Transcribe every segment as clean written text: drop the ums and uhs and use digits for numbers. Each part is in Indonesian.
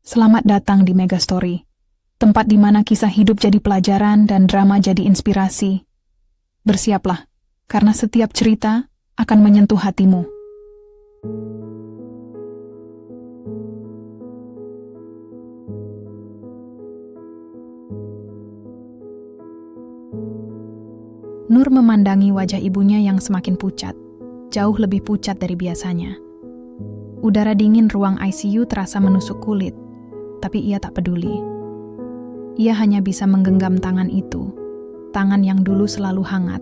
Selamat datang di Megastory, tempat di mana kisah hidup jadi pelajaran dan drama jadi inspirasi. Bersiaplah, karena setiap cerita akan menyentuh hatimu. Nur memandangi wajah ibunya yang semakin pucat, jauh lebih pucat dari biasanya. Udara dingin ruang ICU terasa menusuk kulit, tapi ia tak peduli. Ia hanya bisa menggenggam tangan itu, tangan yang dulu selalu hangat,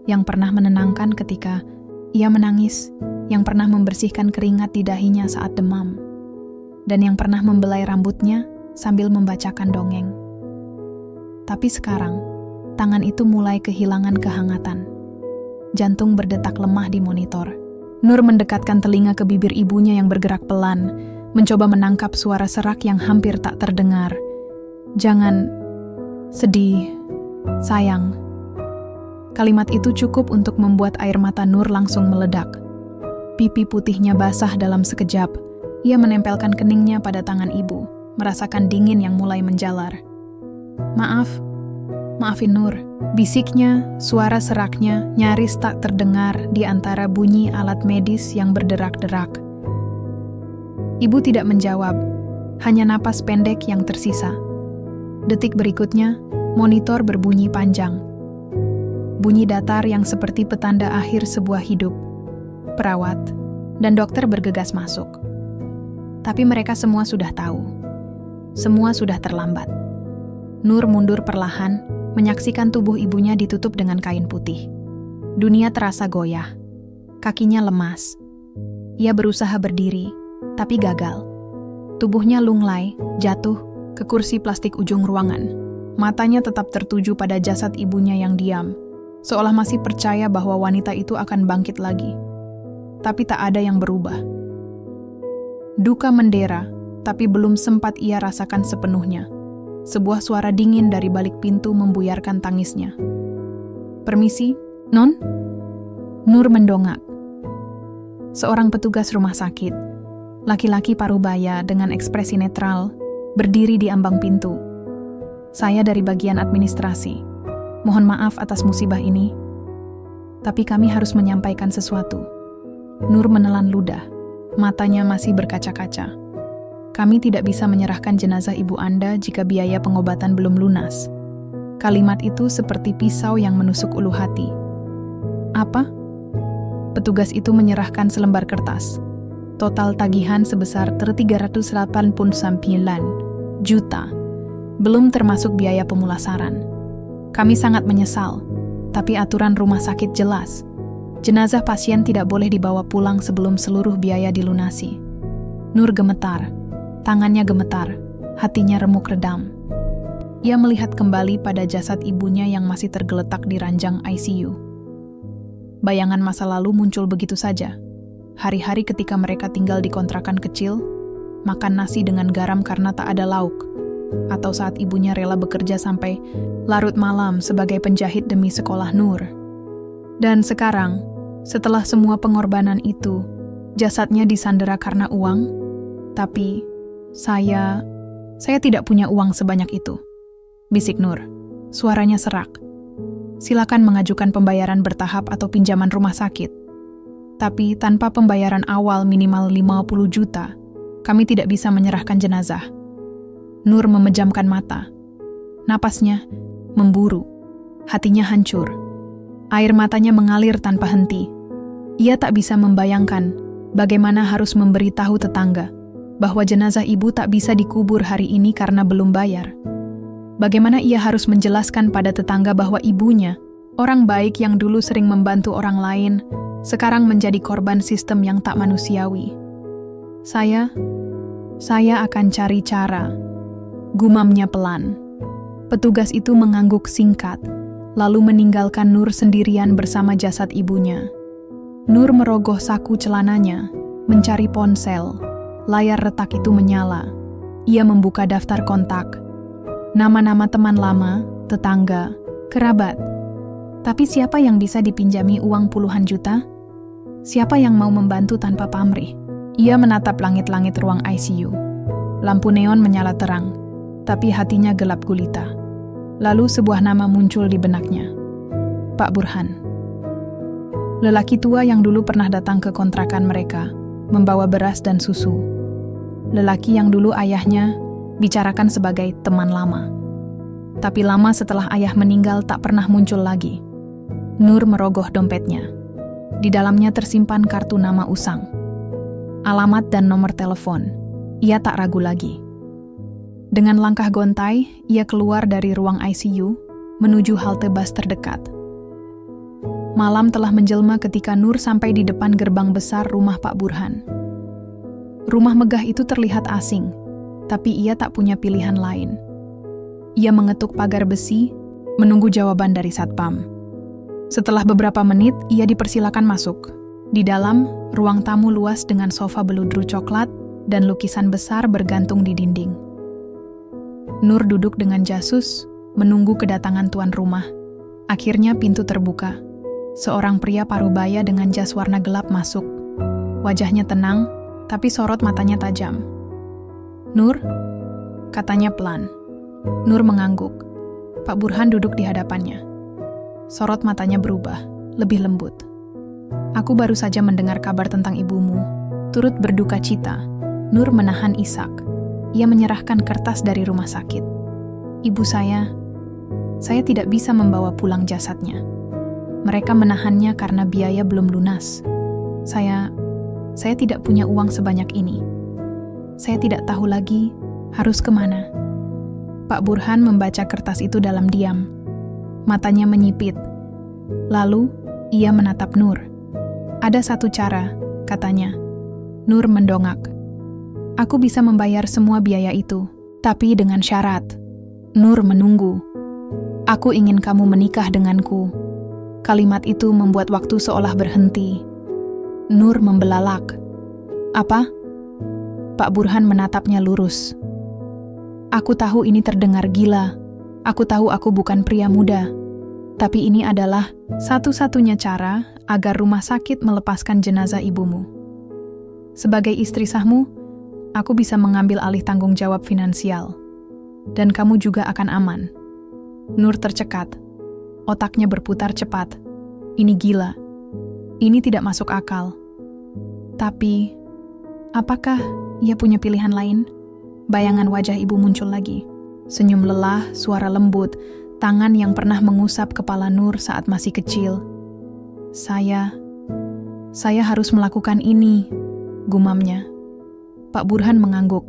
yang pernah menenangkan ketika ia menangis, yang pernah membersihkan keringat di dahinya saat demam, dan yang pernah membelai rambutnya sambil membacakan dongeng. Tapi sekarang, tangan itu mulai kehilangan kehangatan. Jantung berdetak lemah di monitor. Nur mendekatkan telinga ke bibir ibunya yang bergerak pelan, mencoba menangkap suara serak yang hampir tak terdengar. "Jangan sedih, sayang." Kalimat itu cukup untuk membuat air mata Nur langsung meledak. Pipi putihnya basah dalam sekejap. Ia menempelkan keningnya pada tangan ibu, merasakan dingin yang mulai menjalar. Maafin Nur," bisiknya, suara seraknya nyaris tak terdengar di antara bunyi alat medis yang berderak-derak. Ibu tidak menjawab, hanya napas pendek yang tersisa. Detik berikutnya, monitor berbunyi panjang. Bunyi datar yang seperti petanda akhir sebuah hidup. Perawat dan dokter bergegas masuk. Tapi mereka semua sudah tahu. Semua sudah terlambat. Nur mundur perlahan, menyaksikan tubuh ibunya ditutup dengan kain putih. Dunia terasa goyah. Kakinya lemas. Ia berusaha berdiri, tapi gagal. Tubuhnya lunglai, jatuh ke kursi plastik ujung ruangan. Matanya tetap tertuju pada jasad ibunya yang diam, seolah masih percaya bahwa wanita itu akan bangkit lagi. Tapi tak ada yang berubah. Duka mendera, tapi belum sempat ia rasakan sepenuhnya. Sebuah suara dingin dari balik pintu membuyarkan tangisnya. "Permisi, Non?" Nur mendongak. Seorang petugas rumah sakit, laki-laki parubaya dengan ekspresi netral, berdiri di ambang pintu. "Saya dari bagian administrasi. Mohon maaf atas musibah ini. Tapi kami harus menyampaikan sesuatu." Nur menelan ludah. Matanya masih berkaca-kaca. "Kami tidak bisa menyerahkan jenazah ibu Anda jika biaya pengobatan belum lunas." Kalimat itu seperti pisau yang menusuk ulu hati. "Apa?" Petugas itu menyerahkan selembar kertas. Total tagihan sebesar 389 juta, belum termasuk biaya pemulasaran. "Kami sangat menyesal, tapi aturan rumah sakit jelas. Jenazah pasien tidak boleh dibawa pulang sebelum seluruh biaya dilunasi." Nur gemetar. Tangannya gemetar, hatinya remuk redam. Ia melihat kembali pada jasad ibunya yang masih tergeletak di ranjang ICU. Bayangan masa lalu muncul begitu saja. Hari-hari ketika mereka tinggal di kontrakan kecil, makan nasi dengan garam karena tak ada lauk, atau saat ibunya rela bekerja sampai larut malam sebagai penjahit demi sekolah Nur. Dan sekarang, setelah semua pengorbanan itu, jasadnya disandera karena uang, tapi Saya tidak punya uang sebanyak itu," bisik Nur. Suaranya serak. "Silakan mengajukan pembayaran bertahap atau pinjaman rumah sakit. Tapi tanpa pembayaran awal minimal 50 juta, kami tidak bisa menyerahkan jenazah." Nur memejamkan mata. Napasnya memburu. Hatinya hancur. Air matanya mengalir tanpa henti. Ia tak bisa membayangkan bagaimana harus memberitahu tetangga bahwa jenazah ibu tak bisa dikubur hari ini karena belum bayar. Bagaimana ia harus menjelaskan pada tetangga bahwa ibunya, orang baik yang dulu sering membantu orang lain, sekarang menjadi korban sistem yang tak manusiawi. Saya akan cari cara," gumamnya pelan. Petugas itu mengangguk singkat, lalu meninggalkan Nur sendirian bersama jasad ibunya. Nur merogoh saku celananya, mencari ponsel. Layar retak itu menyala. Ia membuka daftar kontak. Nama-nama teman lama, tetangga, kerabat. Tapi siapa yang bisa dipinjami uang puluhan juta? Siapa yang mau membantu tanpa pamrih? Ia menatap langit-langit ruang ICU. Lampu neon menyala terang, tapi hatinya gelap gulita. Lalu sebuah nama muncul di benaknya. Pak Burhan. Lelaki tua yang dulu pernah datang ke kontrakan mereka, membawa beras dan susu. Lelaki yang dulu ayahnya bicarakan sebagai teman lama. Tapi lama setelah ayah meninggal tak pernah muncul lagi. Nur merogoh dompetnya. Di dalamnya tersimpan kartu nama Usang, alamat dan nomor telepon. Ia tak ragu lagi. Dengan langkah gontai, ia keluar dari ruang ICU menuju halte bus terdekat. Malam telah menjelma ketika Nur sampai di depan gerbang besar rumah Pak Burhan. Rumah megah itu terlihat asing, tapi ia tak punya pilihan lain. Ia mengetuk pagar besi, menunggu jawaban dari satpam. Setelah beberapa menit, ia dipersilakan masuk. Di dalam, ruang tamu luas dengan sofa beludru coklat dan lukisan besar bergantung di dinding. Nur duduk dengan jasus, menunggu kedatangan tuan rumah. Akhirnya pintu terbuka. Seorang pria parubaya dengan jas warna gelap masuk. Wajahnya tenang, tapi sorot matanya tajam. "Nur?" katanya pelan. Nur mengangguk. Pak Burhan duduk di hadapannya. Sorot matanya berubah, lebih lembut. "Aku baru saja mendengar kabar tentang ibumu. Turut berduka cita." Nur menahan isak. Ia menyerahkan kertas dari rumah sakit. "Ibu saya tidak bisa membawa pulang jasadnya. Mereka menahannya karena biaya belum lunas. Saya tidak punya uang sebanyak ini. Saya tidak tahu lagi harus kemana." Pak Burhan membaca kertas itu dalam diam. Matanya menyipit. Lalu, ia menatap Nur. "Ada satu cara," katanya. Nur mendongak. "Aku bisa membayar semua biaya itu, tapi dengan syarat." Nur menunggu. "Aku ingin kamu menikah denganku." Kalimat itu membuat waktu seolah berhenti. Nur membelalak. "Apa?" Pak Burhan menatapnya lurus. "Aku tahu ini terdengar gila. Aku tahu aku bukan pria muda. Tapi ini adalah satu-satunya cara agar rumah sakit melepaskan jenazah ibumu. Sebagai istri sahmu, aku bisa mengambil alih tanggung jawab finansial. Dan kamu juga akan aman." Nur tercekat. Otaknya berputar cepat. Ini gila. Ini tidak masuk akal. Tapi, apakah ia punya pilihan lain? Bayangan wajah ibu muncul lagi. Senyum lelah, suara lembut, tangan yang pernah mengusap kepala Nur saat masih kecil. Saya harus melakukan ini," gumamnya. Pak Burhan mengangguk.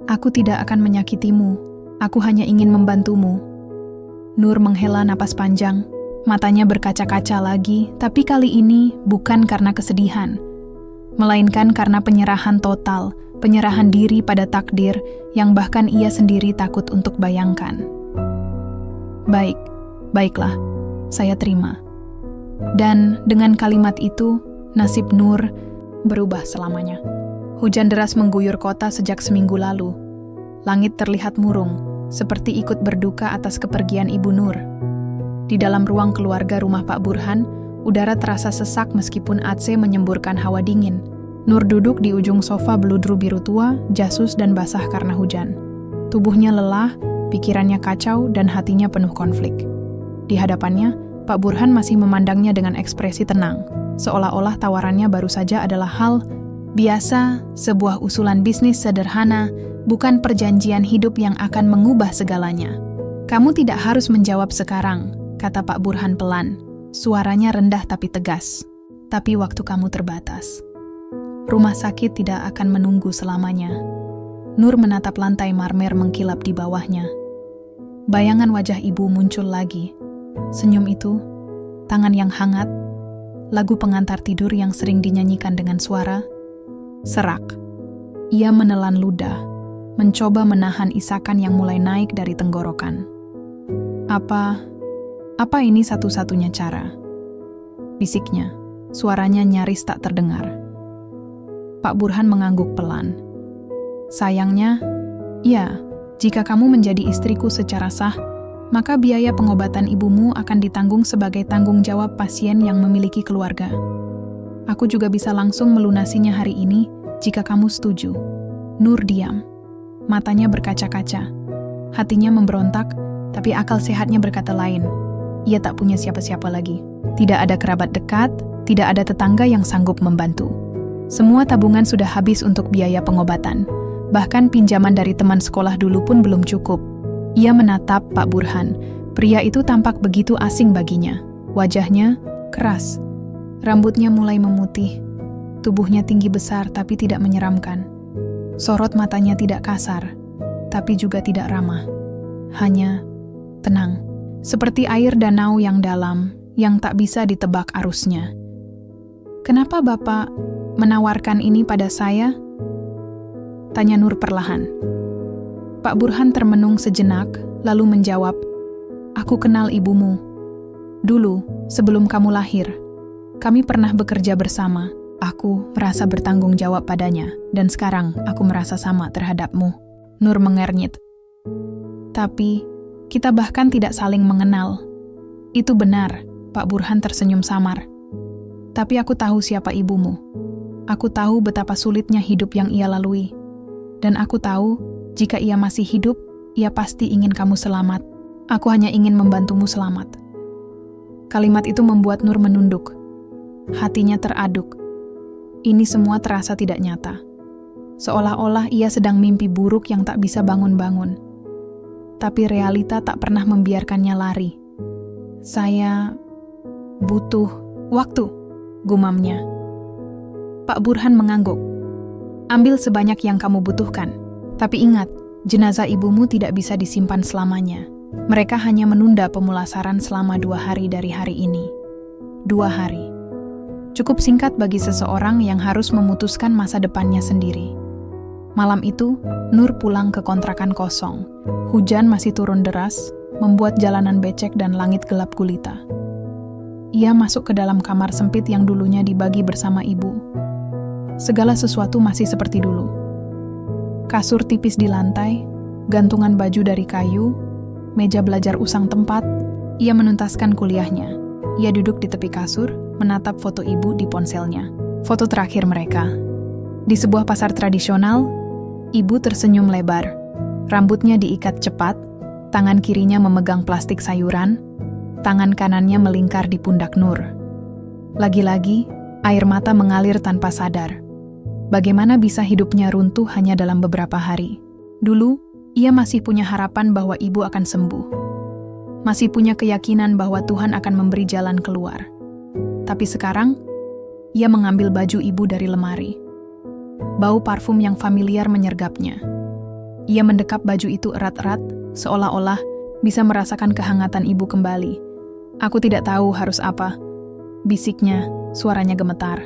"Aku tidak akan menyakitimu. Aku hanya ingin membantumu." Nur menghela napas panjang. Matanya berkaca-kaca lagi, tapi kali ini bukan karena kesedihan, melainkan karena penyerahan total, penyerahan diri pada takdir yang bahkan ia sendiri takut untuk bayangkan. Baiklah, saya terima." Dan dengan kalimat itu, nasib Nur berubah selamanya. Hujan deras mengguyur kota sejak seminggu lalu. Langit terlihat murung, seperti ikut berduka atas kepergian ibu Nur. Di dalam ruang keluarga rumah Pak Burhan, udara terasa sesak meskipun AC menyemburkan hawa dingin. Nur duduk di ujung sofa beludru biru tua, jasus dan basah karena hujan. Tubuhnya lelah, pikirannya kacau, dan hatinya penuh konflik. Di hadapannya, Pak Burhan masih memandangnya dengan ekspresi tenang, seolah-olah tawarannya baru saja adalah hal biasa, sebuah usulan bisnis sederhana, bukan perjanjian hidup yang akan mengubah segalanya. "Kamu tidak harus menjawab sekarang," kata Pak Burhan pelan. Suaranya rendah tapi tegas. "Tapi waktu kamu terbatas. Rumah sakit tidak akan menunggu selamanya." Nur menatap lantai marmer mengkilap di bawahnya. Bayangan wajah ibu muncul lagi. Senyum itu, tangan yang hangat, lagu pengantar tidur yang sering dinyanyikan dengan suara serak. Ia menelan ludah, mencoba menahan isakan yang mulai naik dari tenggorokan. Apa ini satu-satunya cara?" bisiknya. Suaranya nyaris tak terdengar. Pak Burhan mengangguk pelan. "Sayangnya, ya, jika kamu menjadi istriku secara sah, maka biaya pengobatan ibumu akan ditanggung sebagai tanggung jawab pasien yang memiliki keluarga. Aku juga bisa langsung melunasinya hari ini jika kamu setuju." Nur diam. matanya berkaca-kaca. Hatinya memberontak, tapi akal sehatnya berkata lain. Ia tak punya siapa-siapa lagi. Tidak ada kerabat dekat, tidak ada tetangga yang sanggup membantu. Semua tabungan sudah habis untuk biaya pengobatan. Bahkan pinjaman dari teman sekolah dulu pun belum cukup. Ia menatap Pak Burhan. Pria itu tampak begitu asing baginya. Wajahnya keras. Rambutnya mulai memutih. Tubuhnya tinggi besar tapi tidak menyeramkan. Sorot matanya tidak kasar, tapi juga tidak ramah. Hanya tenang. Seperti air danau yang dalam, yang tak bisa ditebak arusnya. "Kenapa Bapak menawarkan ini pada saya?" tanya Nur perlahan. Pak Burhan termenung sejenak, lalu menjawab, "Aku kenal ibumu. Dulu, sebelum kamu lahir, kami pernah bekerja bersama. Aku merasa bertanggung jawab padanya, dan sekarang aku merasa sama terhadapmu." Nur mengernyit. "Tapi, kita bahkan tidak saling mengenal." "Itu benar," Pak Burhan tersenyum samar. "Tapi aku tahu siapa ibumu. Aku tahu betapa sulitnya hidup yang ia lalui. Dan aku tahu, jika ia masih hidup, ia pasti ingin kamu selamat. Aku hanya ingin membantumu selamat." Kalimat itu membuat Nur menunduk. Hatinya teraduk. Ini semua terasa tidak nyata. Seolah-olah ia sedang mimpi buruk yang tak bisa bangun-bangun. Tapi realita tak pernah membiarkannya lari. "Saya butuh waktu," gumamnya. Pak Burhan mengangguk. "Ambil sebanyak yang kamu butuhkan. Tapi ingat, jenazah ibumu tidak bisa disimpan selamanya. Mereka hanya menunda pemulasaran selama 2 hari dari hari ini. 2 hari. Cukup singkat bagi seseorang yang harus memutuskan masa depannya sendiri." Malam itu, Nur pulang ke kontrakan kosong. Hujan masih turun deras, membuat jalanan becek dan langit gelap gulita. Ia masuk ke dalam kamar sempit yang dulunya dibagi bersama ibu. Segala sesuatu masih seperti dulu. Kasur tipis di lantai, gantungan baju dari kayu, meja belajar usang tempat. Ia menuntaskan kuliahnya. Ia duduk di tepi kasur, menatap foto ibu di ponselnya. Foto terakhir mereka. Di sebuah pasar tradisional, ibu tersenyum lebar. Rambutnya diikat cepat, tangan kirinya memegang plastik sayuran, tangan kanannya melingkar di pundak Nur. Lagi-lagi, air mata mengalir tanpa sadar. Bagaimana bisa hidupnya runtuh hanya dalam beberapa hari? Dulu, ia masih punya harapan bahwa ibu akan sembuh. Masih punya keyakinan bahwa Tuhan akan memberi jalan keluar. Tapi sekarang, ia mengambil baju ibu dari lemari. Bau parfum yang familiar menyergapnya. Ia mendekap baju itu erat-erat, seolah-olah bisa merasakan kehangatan ibu kembali. "Aku tidak tahu harus apa," bisiknya, suaranya gemetar.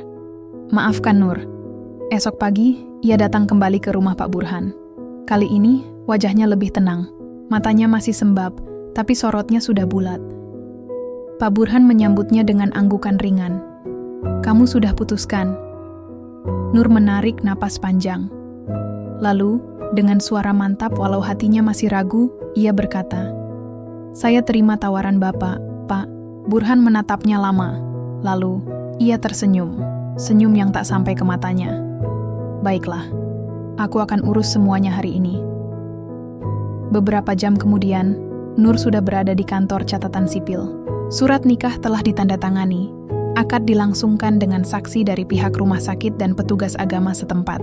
"Maafkan Nur." Esok pagi, ia datang kembali ke rumah Pak Burhan. Kali ini, wajahnya lebih tenang. Matanya masih sembab, tapi sorotnya sudah bulat. Pak Burhan menyambutnya dengan anggukan ringan. "Kamu sudah putuskan." Nur menarik napas panjang. Lalu, dengan suara mantap walau hatinya masih ragu, ia berkata, "Saya terima tawaran Bapak, Pak." Burhan menatapnya lama. Lalu, ia tersenyum. Senyum yang tak sampai ke matanya. "Baiklah, aku akan urus semuanya hari ini." Beberapa jam kemudian, Nur sudah berada di kantor catatan sipil. Surat nikah telah ditandatangani. Akad dilangsungkan dengan saksi dari pihak rumah sakit dan petugas agama setempat.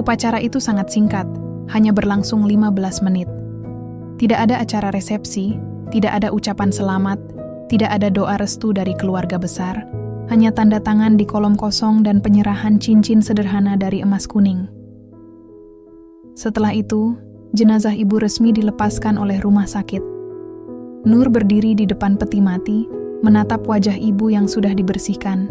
Upacara itu sangat singkat, hanya berlangsung 15 menit. Tidak ada acara resepsi, tidak ada ucapan selamat, tidak ada doa restu dari keluarga besar, hanya tanda tangan di kolom kosong dan penyerahan cincin sederhana dari emas kuning. Setelah itu, jenazah ibu resmi dilepaskan oleh rumah sakit. Nur berdiri di depan peti mati, menatap wajah ibu yang sudah dibersihkan.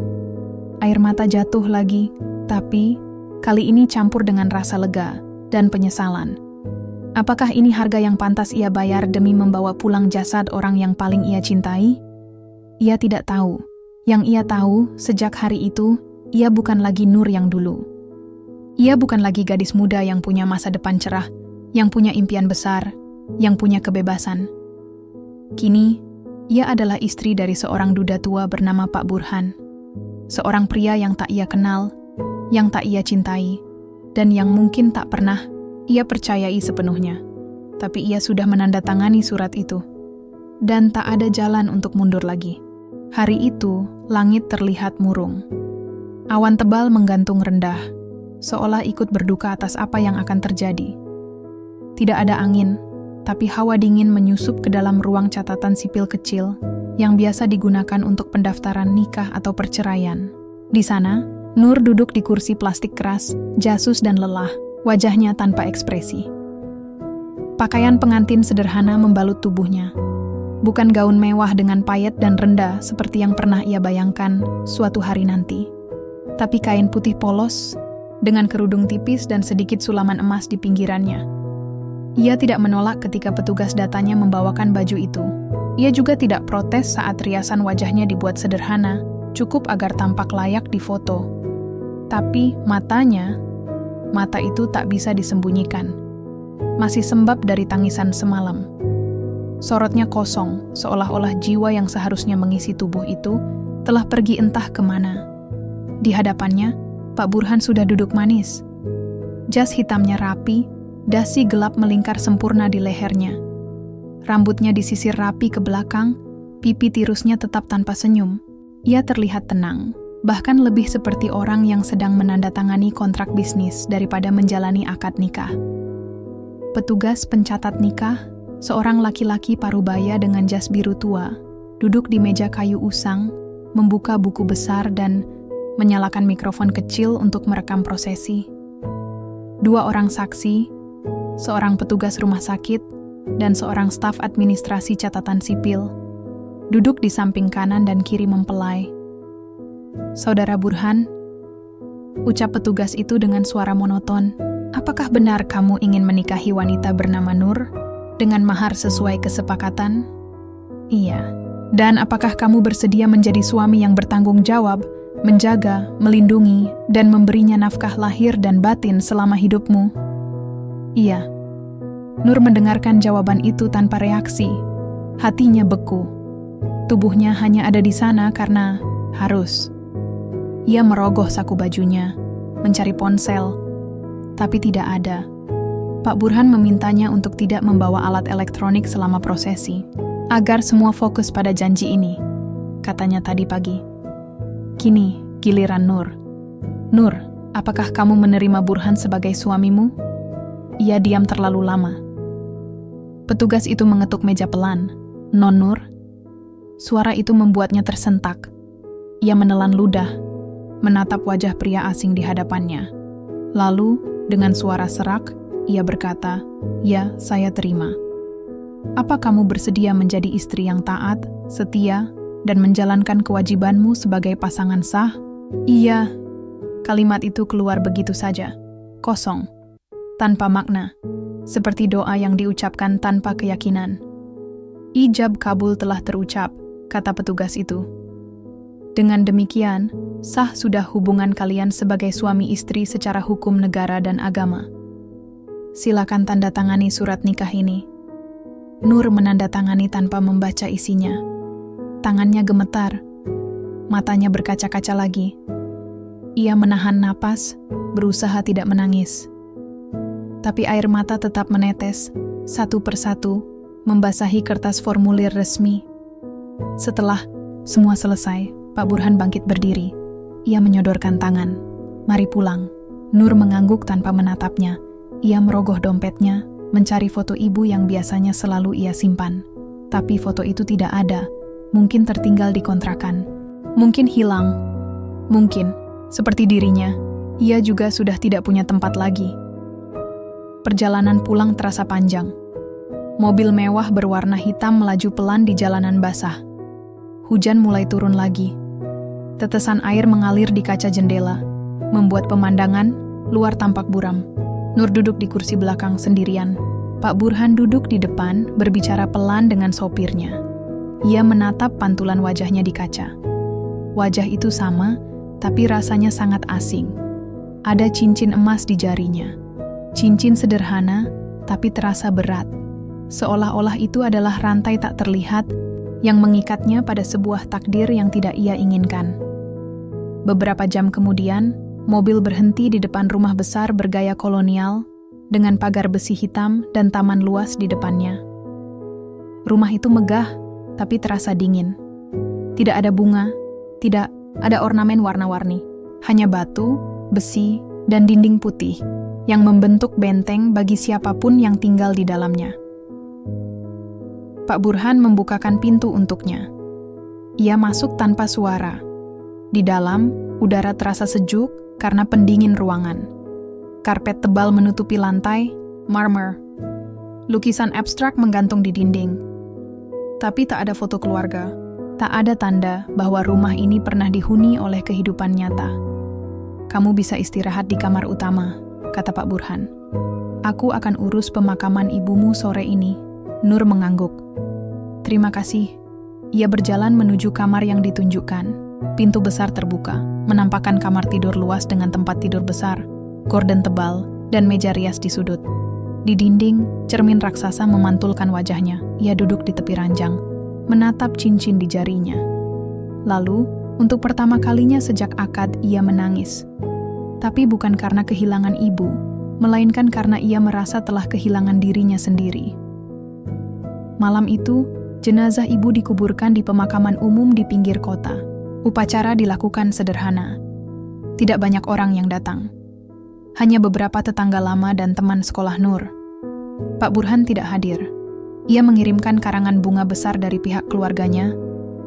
Air mata jatuh lagi, tapi kali ini campur dengan rasa lega dan penyesalan. Apakah ini harga yang pantas ia bayar demi membawa pulang jasad orang yang paling ia cintai? Ia tidak tahu. Yang ia tahu, sejak hari itu, ia bukan lagi Nur yang dulu. Ia bukan lagi gadis muda yang punya masa depan cerah, yang punya impian besar, yang punya kebebasan. Kini, ia adalah istri dari seorang duda tua bernama Pak Burhan. Seorang pria yang tak ia kenal, yang tak ia cintai, dan yang mungkin tak pernah Ia percayai sepenuhnya, tapi ia sudah menandatangani surat itu. Dan tak ada jalan untuk mundur lagi. Hari itu, langit terlihat murung. Awan tebal menggantung rendah, seolah ikut berduka atas apa yang akan terjadi. Tidak ada angin, tapi hawa dingin menyusup ke dalam ruang catatan sipil kecil yang biasa digunakan untuk pendaftaran nikah atau perceraian. Di sana, Nur duduk di kursi plastik keras, jasus dan lelah, wajahnya tanpa ekspresi. Pakaian pengantin sederhana membalut tubuhnya. Bukan gaun mewah dengan payet dan rendah seperti yang pernah ia bayangkan suatu hari nanti. Tapi kain putih polos dengan kerudung tipis dan sedikit sulaman emas di pinggirannya. Ia tidak menolak ketika petugas datanya membawakan baju itu. Ia juga tidak protes saat riasan wajahnya dibuat sederhana, cukup agar tampak layak di foto. Tapi mata itu tak bisa disembunyikan. Masih sembab dari tangisan semalam. Sorotnya kosong, seolah-olah jiwa yang seharusnya mengisi tubuh itu telah pergi entah kemana. Di hadapannya, Pak Burhan sudah duduk manis. Jas hitamnya rapi, dasi gelap melingkar sempurna di lehernya. Rambutnya disisir rapi ke belakang, pipi tirusnya tetap tanpa senyum. Ia terlihat tenang, bahkan lebih seperti orang yang sedang menandatangani kontrak bisnis daripada menjalani akad nikah. Petugas pencatat nikah, seorang laki-laki parubaya dengan jas biru tua, duduk di meja kayu usang, membuka buku besar dan menyalakan mikrofon kecil untuk merekam prosesi. Dua orang saksi, seorang petugas rumah sakit, dan seorang staf administrasi catatan sipil, duduk di samping kanan dan kiri mempelai. "Saudara Burhan," ucap petugas itu dengan suara monoton, "apakah benar kamu ingin menikahi wanita bernama Nur dengan mahar sesuai kesepakatan?" "Iya." "Dan apakah kamu bersedia menjadi suami yang bertanggung jawab, menjaga, melindungi, dan memberinya nafkah lahir dan batin selama hidupmu?" "Iya." Nur mendengarkan jawaban itu tanpa reaksi. Hatinya beku. Tubuhnya hanya ada di sana karena harus. Ia merogoh saku bajunya, mencari ponsel, tapi tidak ada. Pak Burhan memintanya untuk tidak membawa alat elektronik selama prosesi, agar semua fokus pada janji ini, katanya tadi pagi. Kini, giliran Nur. "Nur, apakah kamu menerima Burhan sebagai suamimu?" Ia diam terlalu lama. Petugas itu mengetuk meja pelan. "Non Nur?" Suara itu membuatnya tersentak. Ia menelan ludah, menatap wajah pria asing di hadapannya. Lalu, dengan suara serak, ia berkata, "Ya, saya terima." "Apa kamu bersedia menjadi istri yang taat, setia, dan menjalankan kewajibanmu sebagai pasangan sah?" "Iya." Kalimat itu keluar begitu saja, kosong, tanpa makna, seperti doa yang diucapkan tanpa keyakinan. "Ijab kabul telah terucap," kata petugas itu. "Dengan demikian, sah sudah hubungan kalian sebagai suami istri secara hukum negara dan agama. Silakan tanda tangani surat nikah ini." Nur menandatangani tanpa membaca isinya. Tangannya gemetar, matanya berkaca-kaca lagi. Ia menahan napas, berusaha tidak menangis. Tapi air mata tetap menetes, satu persatu, membasahi kertas formulir resmi. Setelah semua selesai, Pak Burhan bangkit berdiri. Ia menyodorkan tangan. "Mari pulang." Nur mengangguk tanpa menatapnya. Ia merogoh dompetnya, mencari foto ibu yang biasanya selalu ia simpan. Tapi foto itu tidak ada. Mungkin tertinggal di kontrakan. Mungkin hilang. Mungkin, seperti dirinya, ia juga sudah tidak punya tempat lagi. Perjalanan pulang terasa panjang. Mobil mewah berwarna hitam melaju pelan di jalanan basah. Hujan mulai turun lagi. Tetesan air mengalir di kaca jendela, membuat pemandangan luar tampak buram. Nur duduk di kursi belakang sendirian. Pak Burhan duduk di depan, berbicara pelan dengan sopirnya. Ia menatap pantulan wajahnya di kaca. Wajah itu sama, tapi rasanya sangat asing. Ada cincin emas di jarinya. Cincin sederhana, tapi terasa berat. Seolah-olah itu adalah rantai tak terlihat yang mengikatnya pada sebuah takdir yang tidak ia inginkan. Beberapa jam kemudian, mobil berhenti di depan rumah besar bergaya kolonial, dengan pagar besi hitam dan taman luas di depannya. Rumah itu megah, tapi terasa dingin. Tidak ada bunga, tidak ada ornamen warna-warni, hanya batu, besi, dan dinding putih yang membentuk benteng bagi siapapun yang tinggal di dalamnya. Pak Burhan membukakan pintu untuknya. Ia masuk tanpa suara. Di dalam, udara terasa sejuk karena pendingin ruangan. Karpet tebal menutupi lantai, marmer. Lukisan abstrak menggantung di dinding. Tapi tak ada foto keluarga. Tak ada tanda bahwa rumah ini pernah dihuni oleh kehidupan nyata. Kamu bisa istirahat di kamar utama, kata Pak Burhan. Aku akan urus pemakaman ibumu sore ini. Nur mengangguk. Terima kasih. Ia berjalan menuju kamar yang ditunjukkan. Pintu besar terbuka, menampakkan kamar tidur luas dengan tempat tidur besar, gorden tebal, dan meja rias di sudut. Di dinding, cermin raksasa memantulkan wajahnya. Ia duduk di tepi ranjang, menatap cincin di jarinya. Lalu, untuk pertama kalinya sejak akad, ia menangis. Tapi bukan karena kehilangan ibu, melainkan karena ia merasa telah kehilangan dirinya sendiri. Malam itu, jenazah ibu dikuburkan di pemakaman umum di pinggir kota. Upacara dilakukan sederhana. Tidak banyak orang yang datang. Hanya beberapa tetangga lama dan teman sekolah Nur. Pak Burhan tidak hadir. Ia mengirimkan karangan bunga besar dari pihak keluarganya,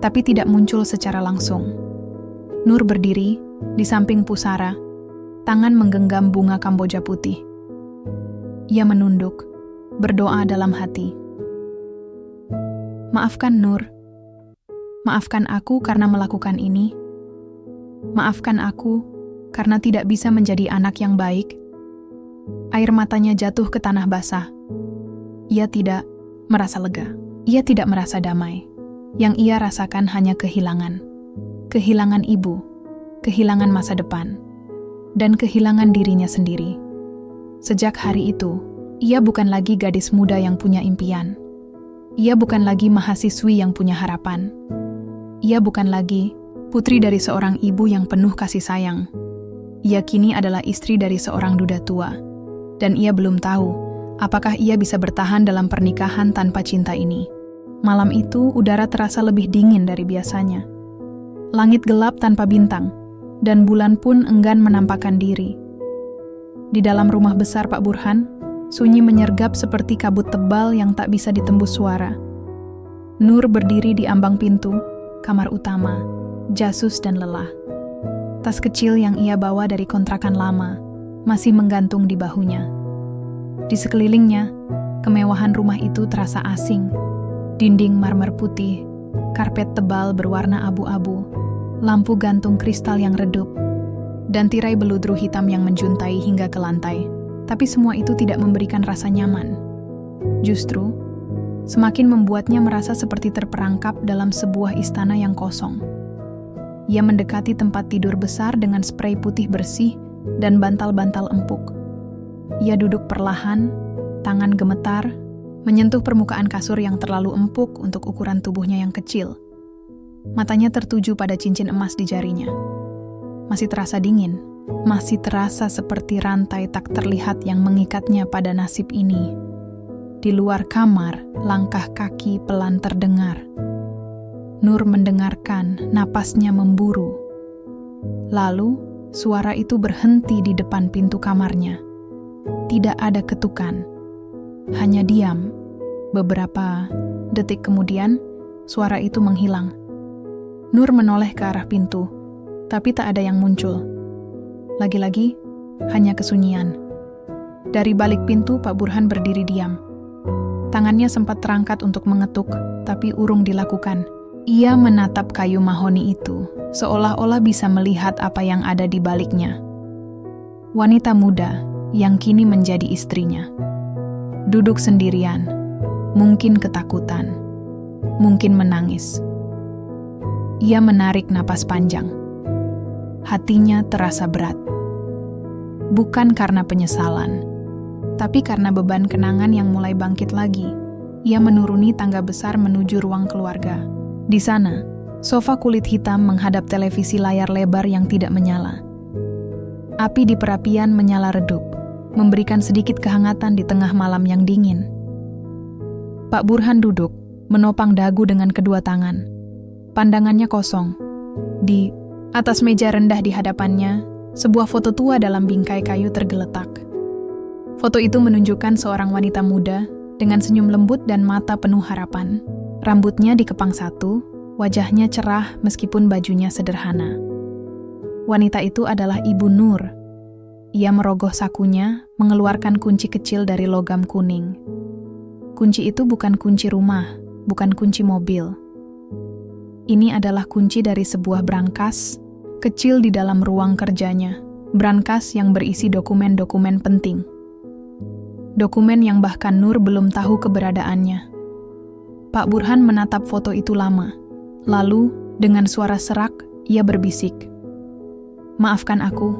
tapi tidak muncul secara langsung. Nur berdiri di samping pusara, tangan menggenggam bunga kamboja putih. Ia menunduk, berdoa dalam hati. Maafkan Nur. Maafkan aku karena melakukan ini. Maafkan aku karena tidak bisa menjadi anak yang baik. Air matanya jatuh ke tanah basah. Ia tidak merasa lega. Ia tidak merasa damai. Yang ia rasakan hanya kehilangan. Kehilangan ibu, kehilangan masa depan, dan kehilangan dirinya sendiri. Sejak hari itu, ia bukan lagi gadis muda yang punya impian. Ia bukan lagi mahasiswi yang punya harapan. Ia bukan lagi putri dari seorang ibu yang penuh kasih sayang. Ia kini adalah istri dari seorang duda tua. Dan ia belum tahu apakah ia bisa bertahan dalam pernikahan tanpa cinta ini. Malam itu, udara terasa lebih dingin dari biasanya. Langit gelap tanpa bintang, dan bulan pun enggan menampakkan diri. Di dalam rumah besar Pak Burhan, sunyi menyergap seperti kabut tebal yang tak bisa ditembus suara. Nur berdiri di ambang pintu, kamar utama, jasus dan lelah. Tas kecil yang ia bawa dari kontrakan lama masih menggantung di bahunya. Di sekelilingnya, kemewahan rumah itu terasa asing. Dinding marmer putih, karpet tebal berwarna abu-abu, lampu gantung kristal yang redup, dan tirai beludru hitam yang menjuntai hingga ke lantai. Tapi semua itu tidak memberikan rasa nyaman. Justru, semakin membuatnya merasa seperti terperangkap dalam sebuah istana yang kosong. Ia mendekati tempat tidur besar dengan sprei putih bersih dan bantal-bantal empuk. Ia duduk perlahan, tangan gemetar, menyentuh permukaan kasur yang terlalu empuk untuk ukuran tubuhnya yang kecil. Matanya tertuju pada cincin emas di jarinya. Masih terasa dingin, masih terasa seperti rantai tak terlihat yang mengikatnya pada nasib ini. Di luar kamar, langkah kaki pelan terdengar. Nur mendengarkan, napasnya memburu. Lalu, suara itu berhenti di depan pintu kamarnya. Tidak ada ketukan, hanya diam. Beberapa detik kemudian, suara itu menghilang. Nur menoleh ke arah pintu, tapi tak ada yang muncul. Lagi-lagi, hanya kesunyian. Dari balik pintu, Pak Burhan berdiri diam. Tangannya sempat terangkat untuk mengetuk, tapi urung dilakukan. Ia menatap kayu mahoni itu, seolah-olah bisa melihat apa yang ada di baliknya. Wanita muda yang kini menjadi istrinya. Duduk sendirian, mungkin ketakutan, mungkin menangis. Ia menarik napas panjang. Hatinya terasa berat. Bukan karena penyesalan, tapi karena beban kenangan yang mulai bangkit lagi. Ia menuruni tangga besar menuju ruang keluarga. Di sana, sofa kulit hitam menghadap televisi layar lebar yang tidak menyala. Api di perapian menyala redup, memberikan sedikit kehangatan di tengah malam yang dingin. Pak Burhan duduk, menopang dagu dengan kedua tangan. Pandangannya kosong. Di atas meja rendah di hadapannya, sebuah foto tua dalam bingkai kayu tergeletak. Foto itu menunjukkan seorang wanita muda dengan senyum lembut dan mata penuh harapan. Rambutnya dikepang satu, wajahnya cerah meskipun bajunya sederhana. Wanita itu adalah Ibu Nur. Ia merogoh sakunya, mengeluarkan kunci kecil dari logam kuning. Kunci itu bukan kunci rumah, bukan kunci mobil. Ini adalah kunci dari sebuah brankas kecil di dalam ruang kerjanya. Brankas yang berisi dokumen-dokumen penting. Dokumen yang bahkan Nur belum tahu keberadaannya. Pak Burhan menatap foto itu lama. Lalu, dengan suara serak, ia berbisik. "Maafkan aku.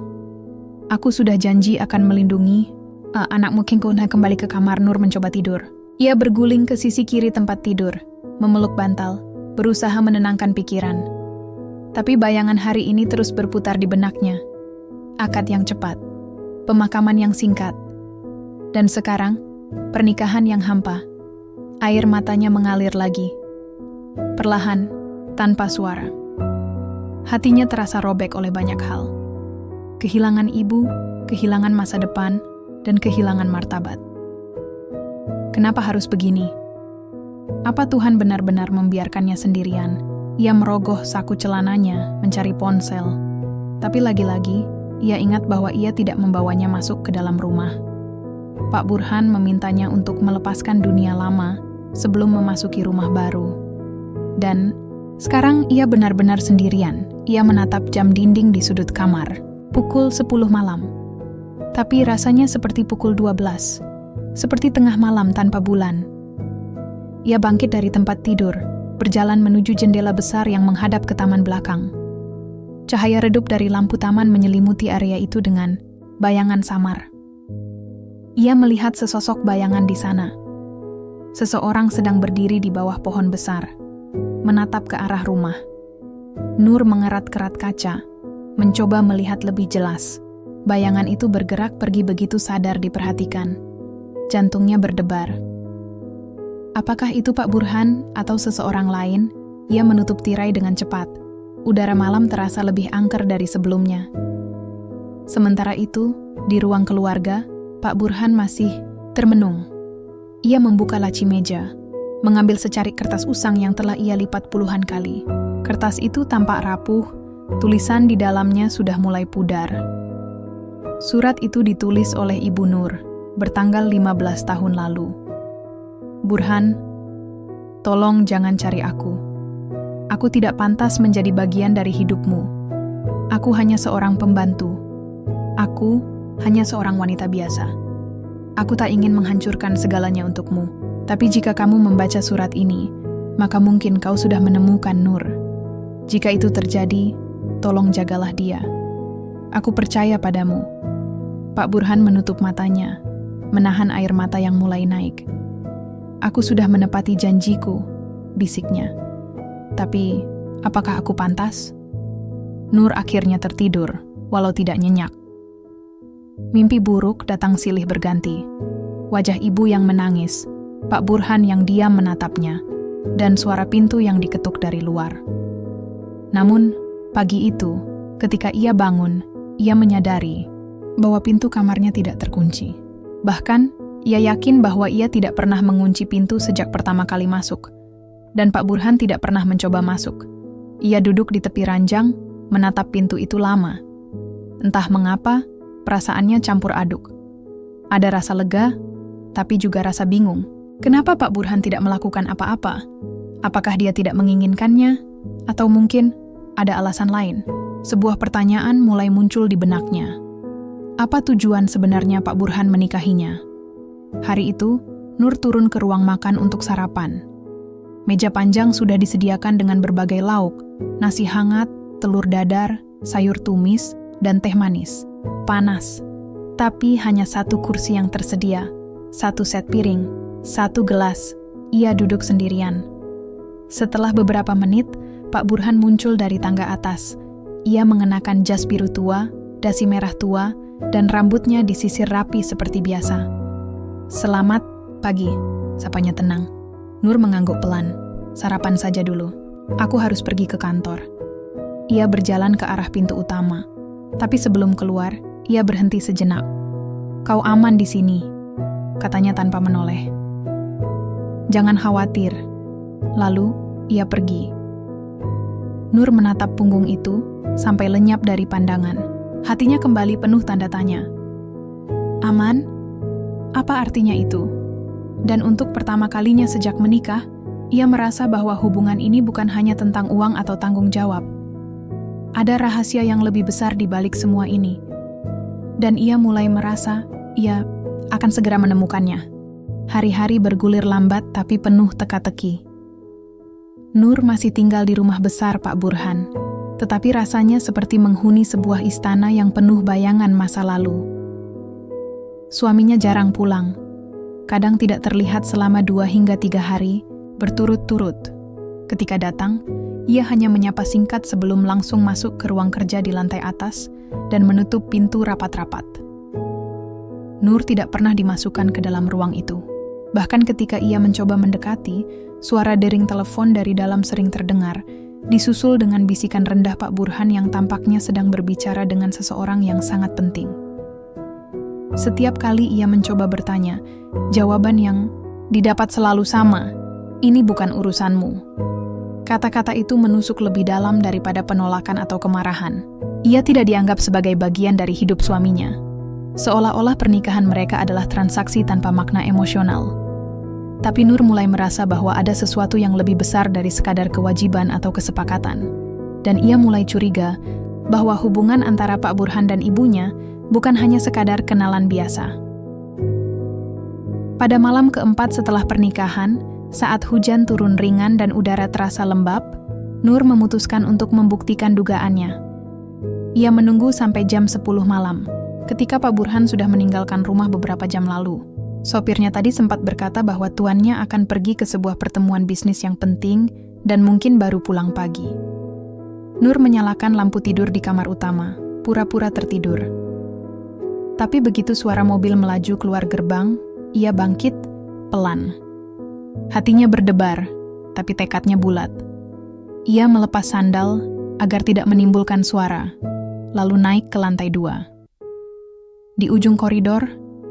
Aku sudah janji akan melindungi." Anakmu Kingkuna kembali ke kamar. Nur mencoba tidur. Ia berguling ke sisi kiri tempat tidur, memeluk bantal, berusaha menenangkan pikiran. Tapi bayangan hari ini terus berputar di benaknya. Akad yang cepat, pemakaman yang singkat, dan sekarang, pernikahan yang hampa. Air matanya mengalir lagi. Perlahan, tanpa suara. Hatinya terasa robek oleh banyak hal. Kehilangan ibu, kehilangan masa depan, dan kehilangan martabat. Kenapa harus begini? Apa Tuhan benar-benar membiarkannya sendirian? Ia merogoh saku celananya, mencari ponsel. Tapi lagi-lagi, ia ingat bahwa ia tidak membawanya masuk ke dalam rumah. Pak Burhan memintanya untuk melepaskan dunia lama sebelum memasuki rumah baru. Dan sekarang ia benar-benar sendirian. Ia menatap jam dinding di sudut kamar. Pukul 10 malam. Tapi rasanya seperti pukul 12. Seperti tengah malam tanpa bulan. Ia bangkit dari tempat tidur, berjalan menuju jendela besar yang menghadap ke taman belakang. Cahaya redup dari lampu taman menyelimuti area itu dengan bayangan samar. Ia melihat sesosok bayangan di sana. Seseorang sedang berdiri di bawah pohon besar, menatap ke arah rumah. Nur mengerat-kerat kaca, mencoba melihat lebih jelas. Bayangan itu bergerak pergi begitu sadar diperhatikan. Jantungnya berdebar. Apakah itu Pak Burhan atau seseorang lain? Ia menutup tirai dengan cepat. Udara malam terasa lebih angker dari sebelumnya. Sementara itu, di ruang keluarga, Pak Burhan masih termenung. Ia membuka laci meja, mengambil secarik kertas usang yang telah ia lipat puluhan kali. Kertas itu tampak rapuh, tulisan di dalamnya sudah mulai pudar. Surat itu ditulis oleh Ibu Nur, bertanggal 15 tahun lalu. "Burhan, tolong jangan cari aku. Aku tidak pantas menjadi bagian dari hidupmu. Aku hanya seorang pembantu. Aku hanya seorang wanita biasa. Aku tak ingin menghancurkan segalanya untukmu. Tapi jika kamu membaca surat ini, maka mungkin kau sudah menemukan Nur. Jika itu terjadi, tolong jagalah dia. Aku percaya padamu." Pak Burhan menutup matanya, menahan air mata yang mulai naik. "Aku sudah menepati janjiku," bisiknya. "Tapi, apakah aku pantas?" Nur akhirnya tertidur, walau tidak nyenyak. Mimpi buruk datang silih berganti. Wajah ibu yang menangis, Pak Burhan yang diam menatapnya, dan suara pintu yang diketuk dari luar. Namun, pagi itu, ketika ia bangun, ia menyadari bahwa pintu kamarnya tidak terkunci. Bahkan, ia yakin bahwa ia tidak pernah mengunci pintu sejak pertama kali masuk. Dan Pak Burhan tidak pernah mencoba masuk. Ia duduk di tepi ranjang, menatap pintu itu lama. Entah mengapa, perasaannya campur aduk. Ada rasa lega, tapi juga rasa bingung. Kenapa Pak Burhan tidak melakukan apa-apa? Apakah dia tidak menginginkannya? Atau mungkin ada alasan lain? Sebuah pertanyaan mulai muncul di benaknya. Apa tujuan sebenarnya Pak Burhan menikahinya? Hari itu, Nur turun ke ruang makan untuk sarapan. Meja panjang sudah disediakan dengan berbagai lauk, nasi hangat, telur dadar, sayur tumis, dan teh manis. Panas. Tapi hanya satu kursi yang tersedia, satu set piring, satu gelas. Ia duduk sendirian. Setelah beberapa menit, Pak Burhan muncul dari tangga atas. Ia mengenakan jas biru tua, dasi merah tua, dan rambutnya disisir rapi seperti biasa. "Selamat pagi," sapanya tenang. Nur mengangguk pelan. "Sarapan saja dulu. Aku harus pergi ke kantor." Ia berjalan ke arah pintu utama. Tapi sebelum keluar, ia berhenti sejenak. "Kau aman di sini," katanya tanpa menoleh. "Jangan khawatir." Lalu, ia pergi. Nur menatap punggung itu sampai lenyap dari pandangan. Hatinya kembali penuh tanda tanya. Aman? Apa artinya itu? Dan untuk pertama kalinya sejak menikah, ia merasa bahwa hubungan ini bukan hanya tentang uang atau tanggung jawab. Ada rahasia yang lebih besar di balik semua ini. Dan ia mulai merasa ia akan segera menemukannya. Hari-hari bergulir lambat tapi penuh teka-teki. Nur masih tinggal di rumah besar Pak Burhan, tetapi rasanya seperti menghuni sebuah istana yang penuh bayangan masa lalu. Suaminya jarang pulang, kadang tidak terlihat selama 2 hingga 3 hari, berturut-turut. Ketika datang, ia hanya menyapa singkat sebelum langsung masuk ke ruang kerja di lantai atas dan menutup pintu rapat-rapat. Nur tidak pernah dimasukkan ke dalam ruang itu. Bahkan ketika ia mencoba mendekati, suara dering telepon dari dalam sering terdengar, disusul dengan bisikan rendah Pak Burhan yang tampaknya sedang berbicara dengan seseorang yang sangat penting. Setiap kali ia mencoba bertanya, jawaban yang didapat selalu sama, "Ini bukan urusanmu." Kata-kata itu menusuk lebih dalam daripada penolakan atau kemarahan. Ia tidak dianggap sebagai bagian dari hidup suaminya. Seolah-olah pernikahan mereka adalah transaksi tanpa makna emosional. Tapi Nur mulai merasa bahwa ada sesuatu yang lebih besar dari sekadar kewajiban atau kesepakatan. Dan ia mulai curiga bahwa hubungan antara Pak Burhan dan ibunya bukan hanya sekadar kenalan biasa. Pada malam keempat setelah pernikahan, saat hujan turun ringan dan udara terasa lembab, Nur memutuskan untuk membuktikan dugaannya. Ia menunggu sampai jam 10 malam, ketika Pak Burhan sudah meninggalkan rumah beberapa jam lalu. Sopirnya tadi sempat berkata bahwa tuannya akan pergi ke sebuah pertemuan bisnis yang penting dan mungkin baru pulang pagi. Nur menyalakan lampu tidur di kamar utama, pura-pura tertidur. Tapi begitu suara mobil melaju keluar gerbang, ia bangkit, pelan. Hatinya berdebar, tapi tekadnya bulat. Ia melepas sandal agar tidak menimbulkan suara, lalu naik ke lantai 2. Di ujung koridor,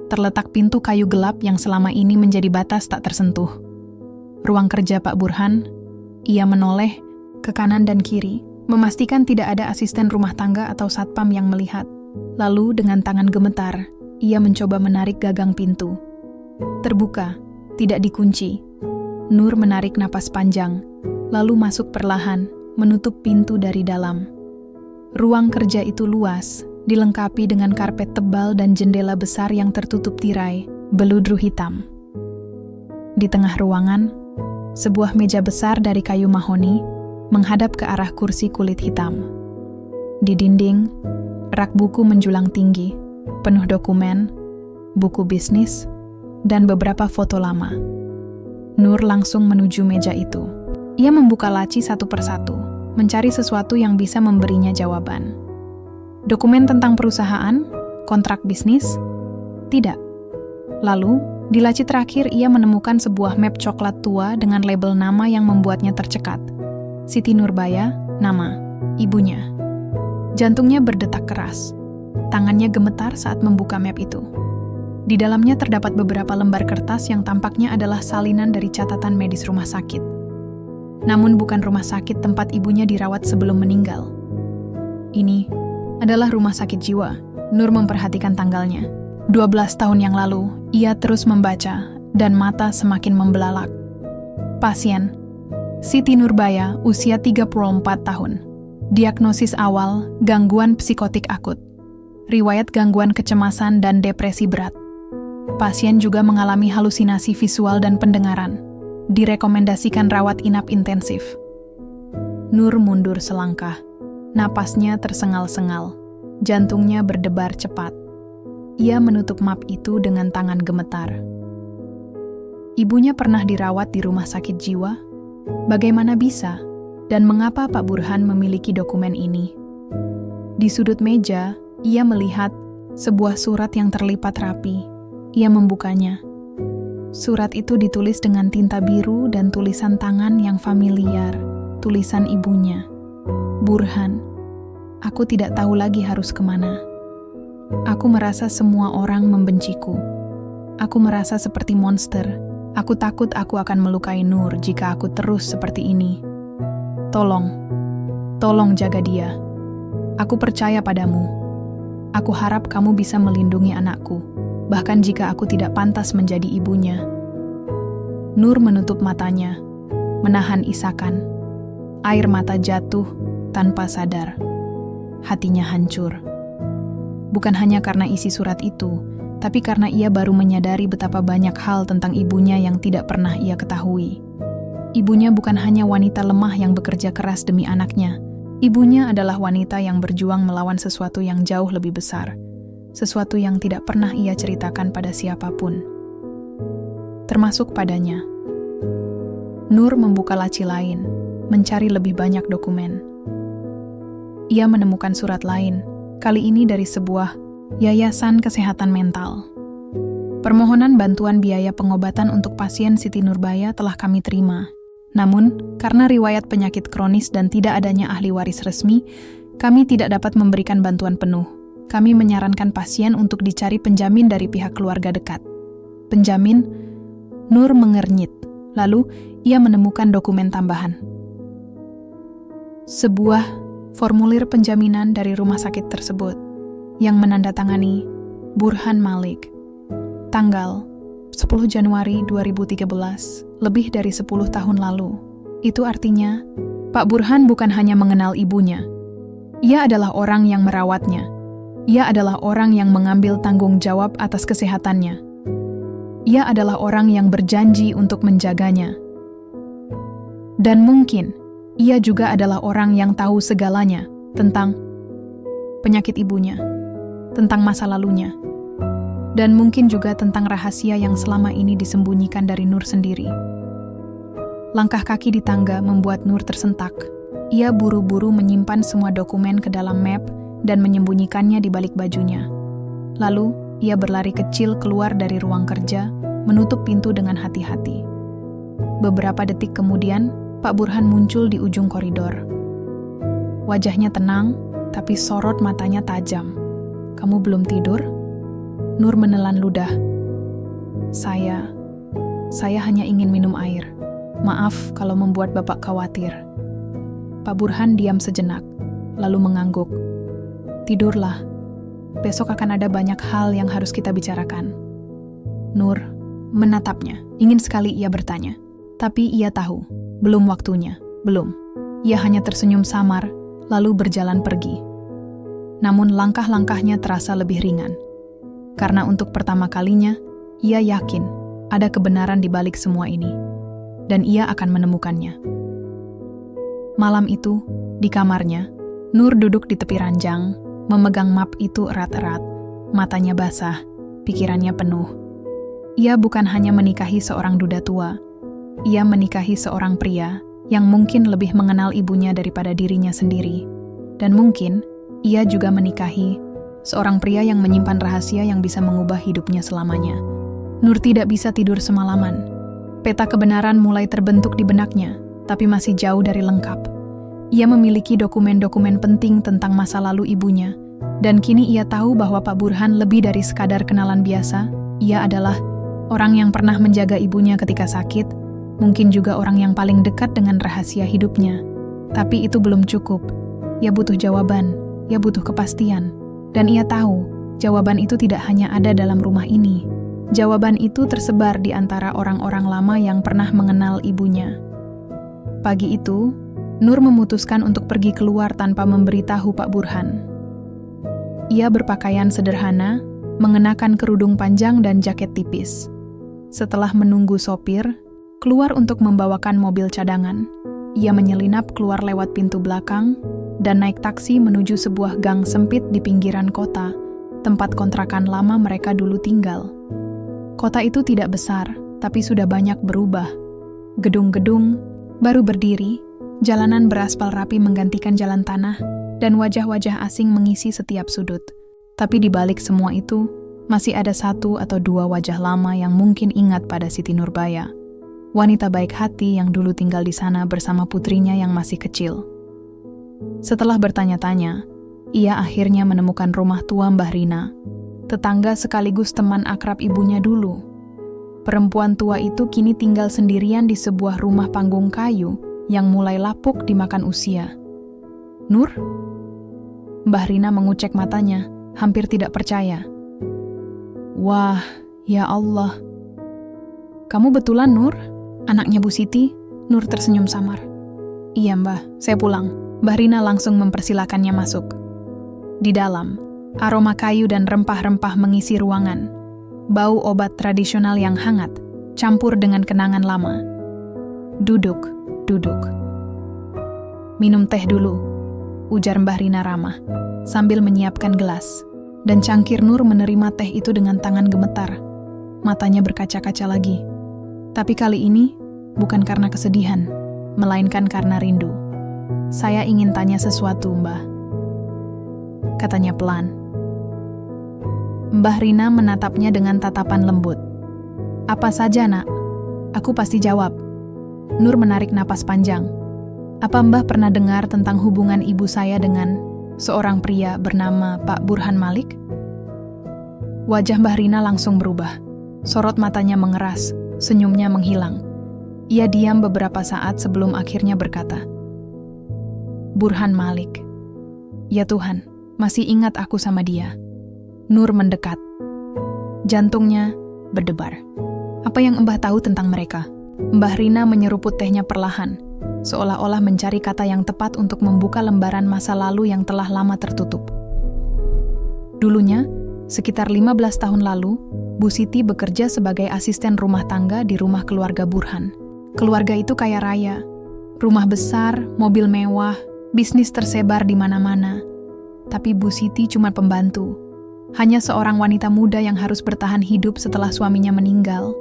terletak pintu kayu gelap yang selama ini menjadi batas tak tersentuh. Ruang kerja Pak Burhan. Ia menoleh ke kanan dan kiri, memastikan tidak ada asisten rumah tangga atau satpam yang melihat. Lalu dengan tangan gemetar, ia mencoba menarik gagang pintu. Terbuka, tidak dikunci. Nur menarik napas panjang, lalu masuk perlahan, menutup pintu dari dalam. Ruang kerja itu luas, dilengkapi dengan karpet tebal dan jendela besar yang tertutup tirai, beludru hitam. Di tengah ruangan, sebuah meja besar dari kayu mahoni menghadap ke arah kursi kulit hitam. Di dinding, rak buku menjulang tinggi, penuh dokumen, buku bisnis, dan beberapa foto lama. Nur langsung menuju meja itu. Ia membuka laci satu persatu, mencari sesuatu yang bisa memberinya jawaban. Dokumen tentang perusahaan, kontrak bisnis? Tidak. Lalu, di laci terakhir ia menemukan sebuah map coklat tua dengan label nama yang membuatnya tercekat. Siti Nurbaya, nama ibunya. Jantungnya berdetak keras. Tangannya gemetar saat membuka map itu. Di dalamnya terdapat beberapa lembar kertas yang tampaknya adalah salinan dari catatan medis rumah sakit. Namun bukan rumah sakit tempat ibunya dirawat sebelum meninggal. Ini adalah rumah sakit jiwa. Nur memperhatikan tanggalnya. 12 tahun yang lalu, ia terus membaca, dan mata semakin membelalak. Pasien, Siti Nurbaya, usia 34 tahun. Diagnosis awal, gangguan psikotik akut. Riwayat gangguan kecemasan dan depresi berat. Pasien juga mengalami halusinasi visual dan pendengaran. Direkomendasikan rawat inap intensif. Nur mundur selangkah. Napasnya tersengal-sengal, jantungnya berdebar cepat. Ia menutup map itu dengan tangan gemetar. Ibunya pernah dirawat di rumah sakit jiwa? Bagaimana bisa? Dan mengapa Pak Burhan memiliki dokumen ini? Di sudut meja, ia melihat sebuah surat yang terlipat rapi. Ia membukanya. Surat itu ditulis dengan tinta biru dan tulisan tangan yang familiar, tulisan ibunya. Burhan, aku tidak tahu lagi harus kemana. Aku merasa semua orang membenciku. Aku merasa seperti monster. Aku takut aku akan melukai Nur jika aku terus seperti ini. Tolong jaga dia. Aku percaya padamu. Aku harap kamu bisa melindungi anakku, bahkan jika aku tidak pantas menjadi ibunya. Nur menutup matanya, menahan isakan. Air mata jatuh tanpa sadar. Hatinya hancur. Bukan hanya karena isi surat itu, tapi karena ia baru menyadari betapa banyak hal tentang ibunya yang tidak pernah ia ketahui. Ibunya bukan hanya wanita lemah yang bekerja keras demi anaknya. Ibunya adalah wanita yang berjuang melawan sesuatu yang jauh lebih besar. Sesuatu yang tidak pernah ia ceritakan pada siapapun. Termasuk padanya. Nur membuka laci lain, mencari lebih banyak dokumen. Ia menemukan surat lain, kali ini dari sebuah Yayasan Kesehatan Mental. Permohonan bantuan biaya pengobatan untuk pasien Siti Nurbaya telah kami terima. Namun, karena riwayat penyakit kronis dan tidak adanya ahli waris resmi, kami tidak dapat memberikan bantuan penuh. Kami menyarankan pasien untuk dicari penjamin dari pihak keluarga dekat. Penjamin? Nur mengernyit. Lalu, ia menemukan dokumen tambahan. Sebuah formulir penjaminan dari rumah sakit tersebut yang menandatangani Burhan Malik. Tanggal 10 Januari 2013, lebih dari 10 tahun lalu. Itu artinya, Pak Burhan bukan hanya mengenal ibunya. Ia adalah orang yang merawatnya. Ia adalah orang yang mengambil tanggung jawab atas kesehatannya. Ia adalah orang yang berjanji untuk menjaganya. Dan mungkin, ia juga adalah orang yang tahu segalanya tentang penyakit ibunya, tentang masa lalunya, dan mungkin juga tentang rahasia yang selama ini disembunyikan dari Nur sendiri. Langkah kaki di tangga membuat Nur tersentak. Ia buru-buru menyimpan semua dokumen ke dalam map dan menyembunyikannya di balik bajunya. Lalu, ia berlari kecil keluar dari ruang kerja, menutup pintu dengan hati-hati. Beberapa detik kemudian, Pak Burhan muncul di ujung koridor. Wajahnya tenang, tapi sorot matanya tajam. Kamu belum tidur? Nur menelan ludah. Saya hanya ingin minum air. Maaf kalau membuat Bapak khawatir. Pak Burhan diam sejenak, lalu mengangguk. Tidurlah. Besok akan ada banyak hal yang harus kita bicarakan. Nur menatapnya. Ingin sekali ia bertanya. Tapi ia tahu, belum waktunya, belum. Ia hanya tersenyum samar, lalu berjalan pergi. Namun langkah-langkahnya terasa lebih ringan. Karena untuk pertama kalinya, ia yakin ada kebenaran di balik semua ini. Dan ia akan menemukannya. Malam itu, di kamarnya, Nur duduk di tepi ranjang, memegang map itu erat-erat. Matanya basah, pikirannya penuh. Ia bukan hanya menikahi seorang duda tua. Ia menikahi seorang pria yang mungkin lebih mengenal ibunya daripada dirinya sendiri. Dan mungkin, ia juga menikahi seorang pria yang menyimpan rahasia yang bisa mengubah hidupnya selamanya. Nur tidak bisa tidur semalaman. Peta kebenaran mulai terbentuk di benaknya, tapi masih jauh dari lengkap. Ia memiliki dokumen-dokumen penting tentang masa lalu ibunya, dan kini ia tahu bahwa Pak Burhan lebih dari sekadar kenalan biasa. Ia adalah orang yang pernah menjaga ibunya ketika sakit, mungkin juga orang yang paling dekat dengan rahasia hidupnya. Tapi itu belum cukup. Ia butuh jawaban. Ia butuh kepastian. Dan ia tahu, jawaban itu tidak hanya ada dalam rumah ini. Jawaban itu tersebar di antara orang-orang lama yang pernah mengenal ibunya. Pagi itu, Nur memutuskan untuk pergi keluar tanpa memberitahu Pak Burhan. Ia berpakaian sederhana, mengenakan kerudung panjang dan jaket tipis. Setelah menunggu sopir keluar untuk membawakan mobil cadangan, ia menyelinap keluar lewat pintu belakang dan naik taksi menuju sebuah gang sempit di pinggiran kota, tempat kontrakan lama mereka dulu tinggal. Kota itu tidak besar, tapi sudah banyak berubah. Gedung-gedung baru berdiri, jalanan beraspal rapi menggantikan jalan tanah, dan wajah-wajah asing mengisi setiap sudut. Tapi di balik semua itu, masih ada 1 atau 2 wajah lama yang mungkin ingat pada Siti Nurbaya, wanita baik hati yang dulu tinggal di sana bersama putrinya yang masih kecil. Setelah bertanya-tanya, ia akhirnya menemukan rumah tua Mbah Rina, tetangga sekaligus teman akrab ibunya dulu. Perempuan tua itu kini tinggal sendirian di sebuah rumah panggung kayu yang mulai lapuk dimakan usia. "Nur?" Mbah Rina mengucek matanya, hampir tidak percaya. "Wah, ya Allah. Kamu betulan Nur? Anaknya Bu Siti?" Nur tersenyum samar. "Iya Mbah, saya pulang." Mbah Rina langsung mempersilakannya masuk. Di dalam, aroma kayu dan rempah-rempah mengisi ruangan. Bau obat tradisional yang hangat, campur dengan kenangan lama. "Duduk, duduk. Minum teh dulu," ujar Mbah Rina ramah, sambil menyiapkan gelas. Dan cangkir Nur menerima teh itu dengan tangan gemetar. Matanya berkaca-kaca lagi. Tapi kali ini, bukan karena kesedihan, melainkan karena rindu. "Saya ingin tanya sesuatu, Mbah," katanya pelan. Mbah Rina menatapnya dengan tatapan lembut. "Apa saja, Nak? Aku pasti jawab." Nur menarik napas panjang. "Apa Mbah pernah dengar tentang hubungan ibu saya dengan seorang pria bernama Pak Burhan Malik?" Wajah Mbah Rina langsung berubah. Sorot matanya mengeras, senyumnya menghilang. Ia diam beberapa saat sebelum akhirnya berkata, "Burhan Malik. Ya Tuhan, masih ingat aku sama dia." Nur mendekat. Jantungnya berdebar. "Apa yang Mbah tahu tentang mereka?" Mbah Rina menyeruput tehnya perlahan, seolah-olah mencari kata yang tepat untuk membuka lembaran masa lalu yang telah lama tertutup. Dulunya, sekitar 15 tahun lalu, Bu Siti bekerja sebagai asisten rumah tangga di rumah keluarga Burhan. Keluarga itu kaya raya, rumah besar, mobil mewah, bisnis tersebar di mana-mana. Tapi Bu Siti cuma pembantu. Hanya seorang wanita muda yang harus bertahan hidup setelah suaminya meninggal.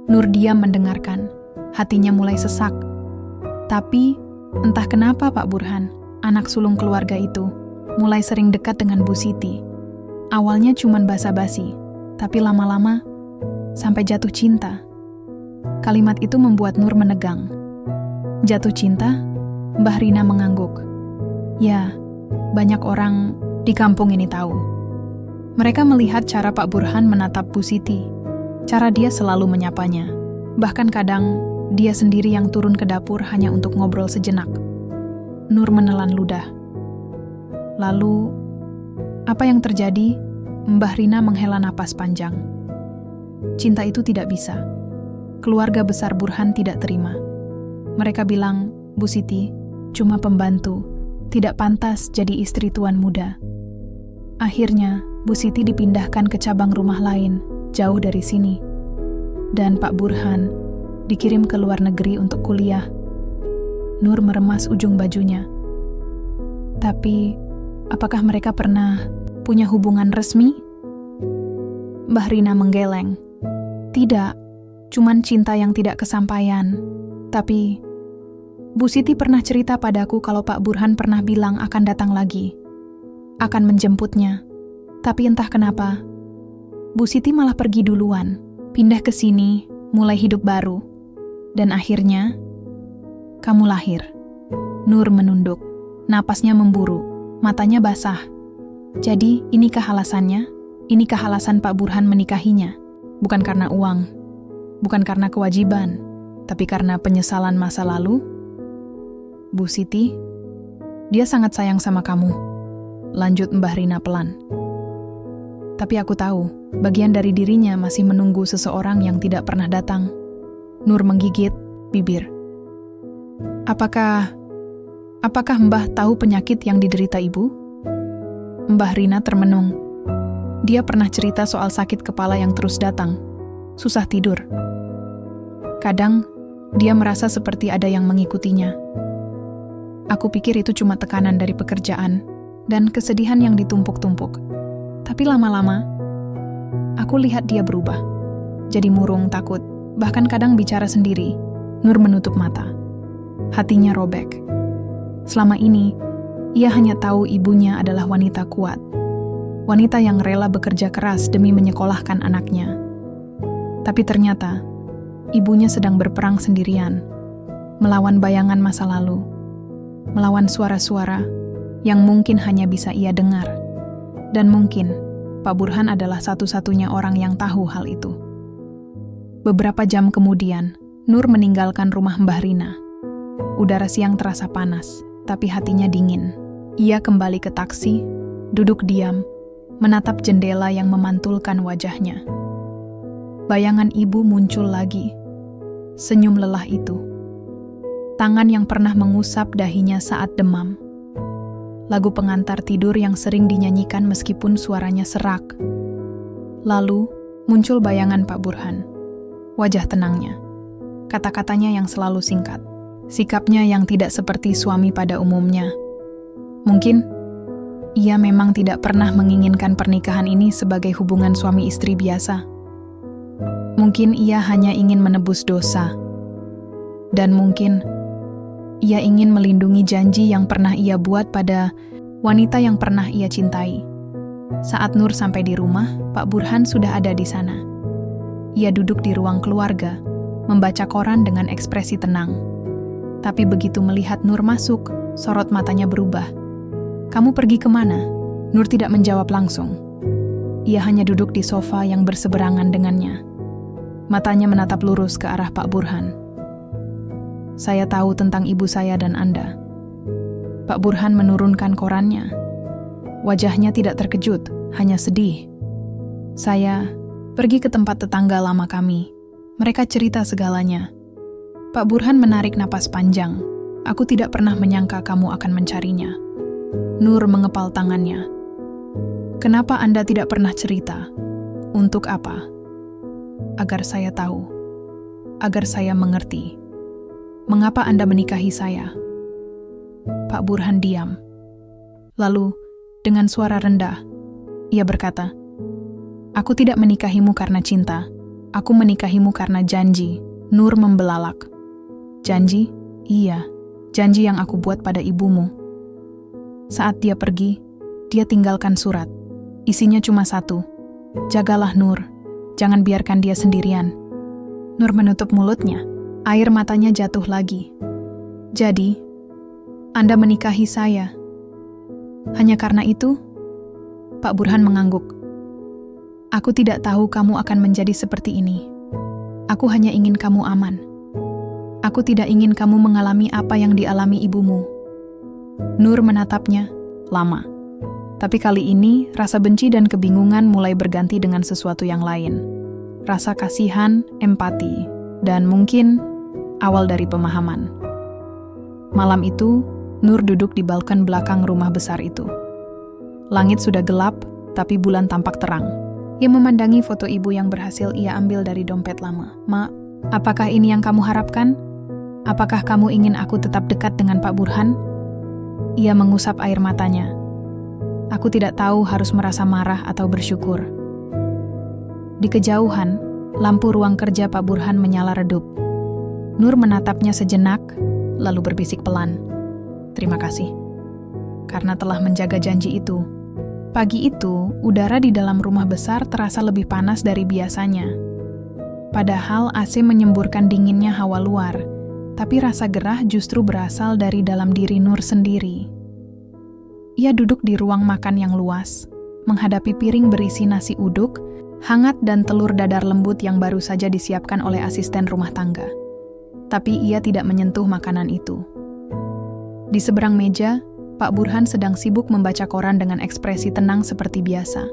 Nur diam mendengarkan, hatinya mulai sesak. Tapi, entah kenapa Pak Burhan, anak sulung keluarga itu, mulai sering dekat dengan Bu Siti. Awalnya cuman basa-basi, tapi lama-lama sampai jatuh cinta. Kalimat itu membuat Nur menegang. "Jatuh cinta?" Mbah Rina mengangguk. "Ya, banyak orang di kampung ini tahu." Mereka melihat cara Pak Burhan menatap Bu Siti, cara dia selalu menyapanya. Bahkan kadang, dia sendiri yang turun ke dapur hanya untuk ngobrol sejenak. Nur menelan ludah. "Lalu, apa yang terjadi?" Mbah Rina menghela napas panjang. "Cinta itu tidak bisa. Keluarga besar Burhan tidak terima. Mereka bilang, Bu Siti cuma pembantu, tidak pantas jadi istri tuan muda. Akhirnya, Bu Siti dipindahkan ke cabang rumah lain, jauh dari sini. Dan Pak Burhan dikirim ke luar negeri untuk kuliah." Nur meremas ujung bajunya. "Tapi, apakah mereka pernah punya hubungan resmi?" Mbah Rina menggeleng. "Tidak, cuman cinta yang tidak kesampaian. Tapi, Bu Siti pernah cerita padaku kalau Pak Burhan pernah bilang akan datang lagi, akan menjemputnya. Tapi entah kenapa, Bu Siti malah pergi duluan, pindah ke sini, mulai hidup baru. Dan akhirnya, kamu lahir." Nur menunduk, napasnya memburu, matanya basah. "Jadi, inikah alasannya? Inikah alasan Pak Burhan menikahinya? Bukan karena uang, bukan karena kewajiban, tapi karena penyesalan masa lalu?" "Bu Siti, dia sangat sayang sama kamu," lanjut Mbah Rina pelan. "Tapi aku tahu, bagian dari dirinya masih menunggu seseorang yang tidak pernah datang." Nur menggigit bibir. Apakah Mbah tahu penyakit yang diderita ibu?" Mbah Rina termenung. Dia pernah cerita soal sakit kepala yang terus datang, susah tidur. Kadang, dia merasa seperti ada yang mengikutinya. "Aku pikir itu cuma tekanan dari pekerjaan dan kesedihan yang ditumpuk-tumpuk. Tapi lama-lama, aku lihat dia berubah. Jadi murung, takut, bahkan kadang bicara sendiri." Nur menutup mata. Hatinya robek. Selama ini, ia hanya tahu ibunya adalah wanita kuat. wanita yang rela bekerja keras demi menyekolahkan anaknya. Tapi ternyata, ibunya sedang berperang sendirian, melawan bayangan masa lalu, melawan suara-suara yang mungkin hanya bisa ia dengar. Dan mungkin, Pak Burhan adalah satu-satunya orang yang tahu hal itu. Beberapa jam kemudian, Nur meninggalkan rumah Mbah Rina. Udara siang terasa panas, tapi hatinya dingin. Ia kembali ke taksi, duduk diam, menatap jendela yang memantulkan wajahnya. Bayangan ibu muncul lagi. Senyum lelah itu. Tangan yang pernah mengusap dahinya saat demam. Lagu pengantar tidur yang sering dinyanyikan meskipun suaranya serak. Lalu, muncul bayangan Pak Burhan. Wajah tenangnya. Kata-katanya yang selalu singkat. Sikapnya yang tidak seperti suami pada umumnya. Mungkin, ia memang tidak pernah menginginkan pernikahan ini sebagai hubungan suami istri biasa. Mungkin ia hanya ingin menebus dosa. Dan mungkin, ia ingin melindungi janji yang pernah ia buat pada wanita yang pernah ia cintai. Saat Nur sampai di rumah, Pak Burhan sudah ada di sana. Ia duduk di ruang keluarga, membaca koran dengan ekspresi tenang. Tapi begitu melihat Nur masuk, sorot matanya berubah. "Kamu pergi kemana?" Nur tidak menjawab langsung. Ia hanya duduk di sofa yang berseberangan dengannya. Matanya menatap lurus ke arah Pak Burhan. "Saya tahu tentang ibu saya dan Anda." Pak Burhan menurunkan korannya. Wajahnya tidak terkejut, hanya sedih. "Saya pergi ke tempat tetangga lama kami. Mereka cerita segalanya." Pak Burhan menarik napas panjang. "Aku tidak pernah menyangka kamu akan mencarinya." Nur mengepal tangannya. "Kenapa Anda tidak pernah cerita? Untuk apa?" "Agar saya tahu. Agar saya mengerti. Mengapa Anda menikahi saya?" Pak Burhan diam. Lalu, dengan suara rendah, ia berkata, "Aku tidak menikahimu karena cinta. Aku menikahimu karena janji." Nur membelalak. "Janji? Iya, janji yang aku buat pada ibumu." Saat dia pergi, dia tinggalkan surat. Isinya cuma satu. "Jagalah Nur. Jangan biarkan dia sendirian." Nur menutup mulutnya. Air matanya jatuh lagi. "Jadi, Anda menikahi saya. Hanya karena itu?" Pak Burhan mengangguk. "Aku tidak tahu kamu akan menjadi seperti ini. Aku hanya ingin kamu aman. Aku tidak ingin kamu mengalami apa yang dialami ibumu." Nur menatapnya lama. Tapi kali ini, rasa benci dan kebingungan mulai berganti dengan sesuatu yang lain. Rasa kasihan, empati, dan mungkin awal dari pemahaman. Malam itu, Nur duduk di balkon belakang rumah besar itu. Langit sudah gelap, tapi bulan tampak terang. Ia memandangi foto ibu yang berhasil ia ambil dari dompet lama. "Ma, apakah ini yang kamu harapkan? Apakah kamu ingin aku tetap dekat dengan Pak Burhan?" Ia mengusap air matanya. "Aku tidak tahu harus merasa marah atau bersyukur." Di kejauhan, lampu ruang kerja Pak Burhan menyala redup. Nur menatapnya sejenak, lalu berbisik pelan, "Terima kasih, karena telah menjaga janji itu." Pagi itu, udara di dalam rumah besar terasa lebih panas dari biasanya. Padahal AC menyemburkan dinginnya hawa luar, tapi rasa gerah justru berasal dari dalam diri Nur sendiri. Ia duduk di ruang makan yang luas, menghadapi piring berisi nasi uduk, hangat dan telur dadar lembut yang baru saja disiapkan oleh asisten rumah tangga. Tapi ia tidak menyentuh makanan itu. Di seberang meja, Pak Burhan sedang sibuk membaca koran dengan ekspresi tenang seperti biasa.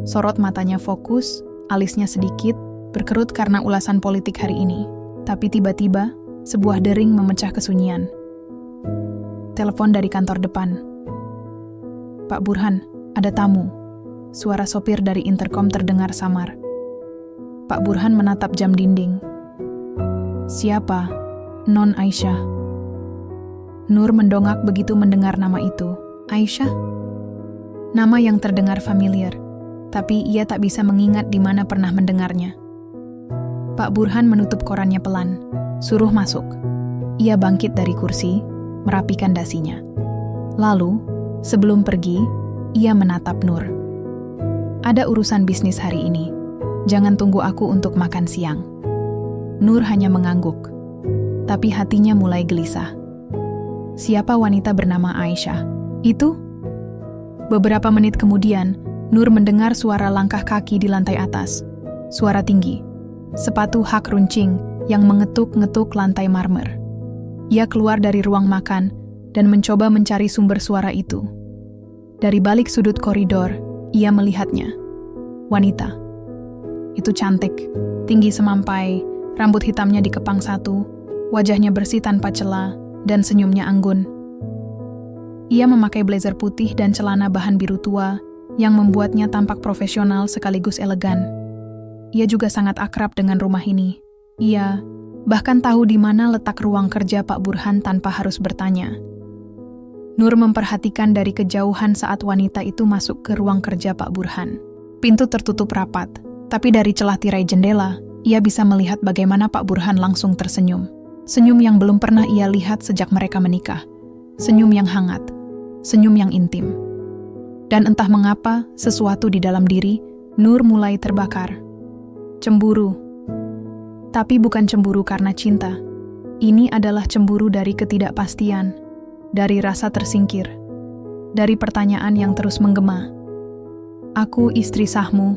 Sorot matanya fokus, alisnya sedikit, berkerut karena ulasan politik hari ini. Tapi tiba-tiba, sebuah dering memecah kesunyian. Telepon dari kantor depan. "Pak Burhan, ada tamu." Suara sopir dari interkom terdengar samar. Pak Burhan menatap jam dinding. "Siapa?" "Non Aisyah." Nur mendongak begitu mendengar nama itu. Aisyah? Nama yang terdengar familiar, tapi ia tak bisa mengingat di mana pernah mendengarnya. Pak Burhan menutup korannya pelan, suruh masuk. Ia bangkit dari kursi, merapikan dasinya. Lalu, sebelum pergi, ia menatap Nur. Ada urusan bisnis hari ini. Jangan tunggu aku untuk makan siang. Nur hanya mengangguk. Tapi hatinya mulai gelisah. Siapa wanita bernama Aisyah? Itu? Beberapa menit kemudian, Nur mendengar suara langkah kaki di lantai atas. Suara tinggi. Sepatu hak runcing yang mengetuk-ngetuk lantai marmer. Ia keluar dari ruang makan dan mencoba mencari sumber suara itu. Dari balik sudut koridor, ia melihatnya. Wanita. Itu cantik, tinggi semampai, rambut hitamnya dikepang satu, wajahnya bersih tanpa celah, dan senyumnya anggun. Ia memakai blazer putih dan celana bahan biru tua yang membuatnya tampak profesional sekaligus elegan. Ia juga sangat akrab dengan rumah ini. Ia bahkan tahu di mana letak ruang kerja Pak Burhan tanpa harus bertanya. Nur memperhatikan dari kejauhan saat wanita itu masuk ke ruang kerja Pak Burhan. Pintu tertutup rapat, tapi dari celah tirai jendela, ia bisa melihat bagaimana Pak Burhan langsung tersenyum. Senyum yang belum pernah ia lihat sejak mereka menikah. Senyum yang hangat, senyum yang intim. Dan entah mengapa, sesuatu di dalam diri, Nur mulai terbakar. Cemburu. Tapi bukan cemburu karena cinta. Ini adalah cemburu dari ketidakpastian, dari rasa tersingkir, dari pertanyaan yang terus menggema. Aku istri sahmu.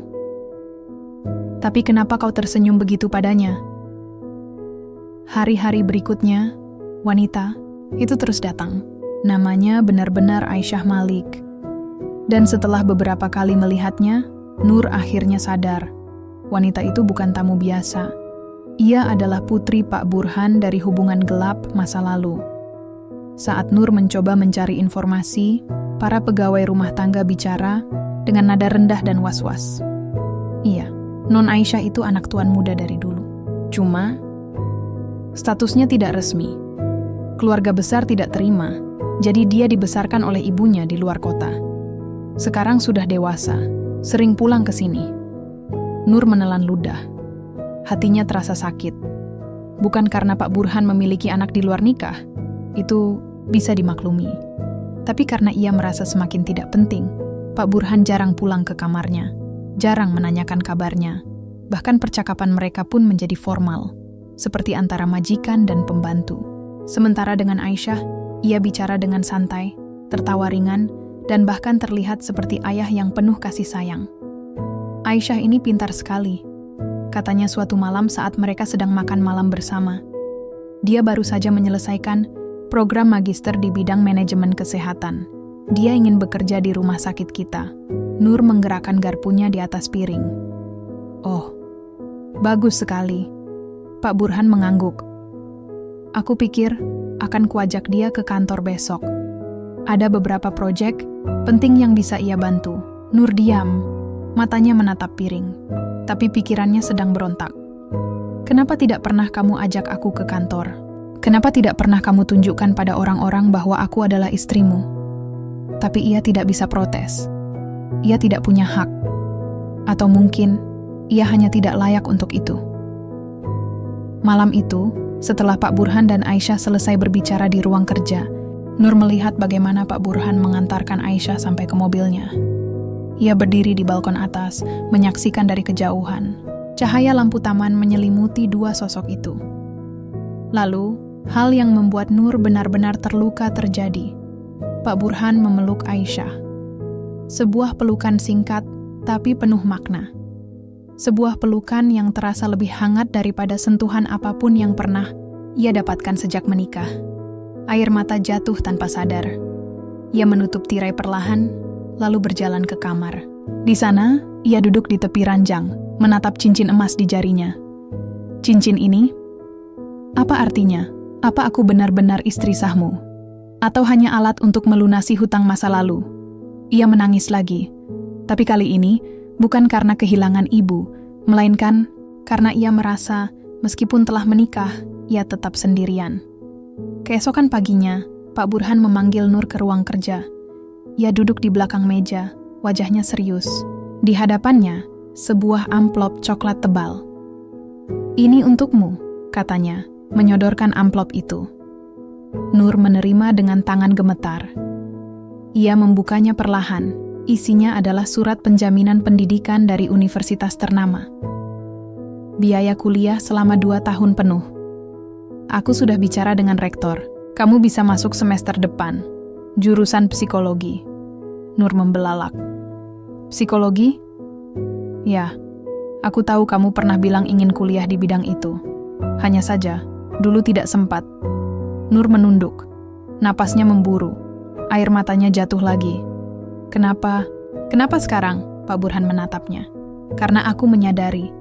Tapi kenapa kau tersenyum begitu padanya? Hari-hari berikutnya, wanita itu terus datang. Namanya benar-benar Aisyah Malik. Dan setelah beberapa kali melihatnya, Nur akhirnya sadar. Wanita itu bukan tamu biasa. Ia adalah putri Pak Burhan dari hubungan gelap masa lalu. Saat Nur mencoba mencari informasi, para pegawai rumah tangga bicara dengan nada rendah dan was-was. Iya, Non Aisyah itu anak tuan muda dari dulu. Cuma, statusnya tidak resmi. Keluarga besar tidak terima, jadi dia dibesarkan oleh ibunya di luar kota. Sekarang sudah dewasa, sering pulang ke sini. Nur menelan ludah. Hatinya terasa sakit. Bukan karena Pak Burhan memiliki anak di luar nikah, itu bisa dimaklumi. Tapi karena ia merasa semakin tidak penting, Pak Burhan jarang pulang ke kamarnya, jarang menanyakan kabarnya. Bahkan percakapan mereka pun menjadi formal, seperti antara majikan dan pembantu. Sementara dengan Aisyah, ia bicara dengan santai, tertawa ringan, dan bahkan terlihat seperti ayah yang penuh kasih sayang. Aisyah ini pintar sekali, katanya suatu malam saat mereka sedang makan malam bersama. Dia baru saja menyelesaikan program magister di bidang manajemen kesehatan. Dia ingin bekerja di rumah sakit kita. Nur menggerakkan garpunya di atas piring. Oh, bagus sekali. Pak Burhan mengangguk. Aku pikir akan kuajak dia ke kantor besok. Ada beberapa proyek penting yang bisa ia bantu. Nur diam, matanya menatap piring. Tapi pikirannya sedang berontak. Kenapa tidak pernah kamu ajak aku ke kantor? Kenapa tidak pernah kamu tunjukkan pada orang-orang bahwa aku adalah istrimu? Tapi ia tidak bisa protes. Ia tidak punya hak. Atau mungkin, ia hanya tidak layak untuk itu. Malam itu, setelah Pak Burhan dan Aisyah selesai berbicara di ruang kerja, Nur melihat bagaimana Pak Burhan mengantarkan Aisyah sampai ke mobilnya. Ia berdiri di balkon atas, menyaksikan dari kejauhan. Cahaya lampu taman menyelimuti dua sosok itu. Lalu, hal yang membuat Nur benar-benar terluka terjadi. Pak Burhan memeluk Aisyah. Sebuah pelukan singkat, tapi penuh makna. Sebuah pelukan yang terasa lebih hangat daripada sentuhan apapun yang pernah ia dapatkan sejak menikah. Air mata jatuh tanpa sadar. Ia menutup tirai perlahan, lalu berjalan ke kamar. Di sana, ia duduk di tepi ranjang, menatap cincin emas di jarinya. Cincin ini? Apa artinya? Apa aku benar-benar istri sahmu? Atau hanya alat untuk melunasi hutang masa lalu? Ia menangis lagi. Tapi kali ini, bukan karena kehilangan ibu, melainkan karena ia merasa, meskipun telah menikah, ia tetap sendirian. Keesokan paginya, Pak Burhan memanggil Nur ke ruang kerja. Ia duduk di belakang meja, wajahnya serius. Di hadapannya, sebuah amplop coklat tebal. Ini untukmu, katanya, menyodorkan amplop itu. Nur menerima dengan tangan gemetar. Ia membukanya perlahan. Isinya adalah surat penjaminan pendidikan dari universitas ternama. Biaya kuliah selama 2 tahun penuh. Aku sudah bicara dengan rektor. Kamu bisa masuk semester depan. Jurusan psikologi. Nur membelalak. Psikologi? Ya, aku tahu kamu pernah bilang ingin kuliah di bidang itu. Hanya saja, dulu tidak sempat. Nur menunduk. Napasnya memburu. Air matanya jatuh lagi. Kenapa? Kenapa sekarang? Pak Burhan menatapnya. Karena aku menyadari,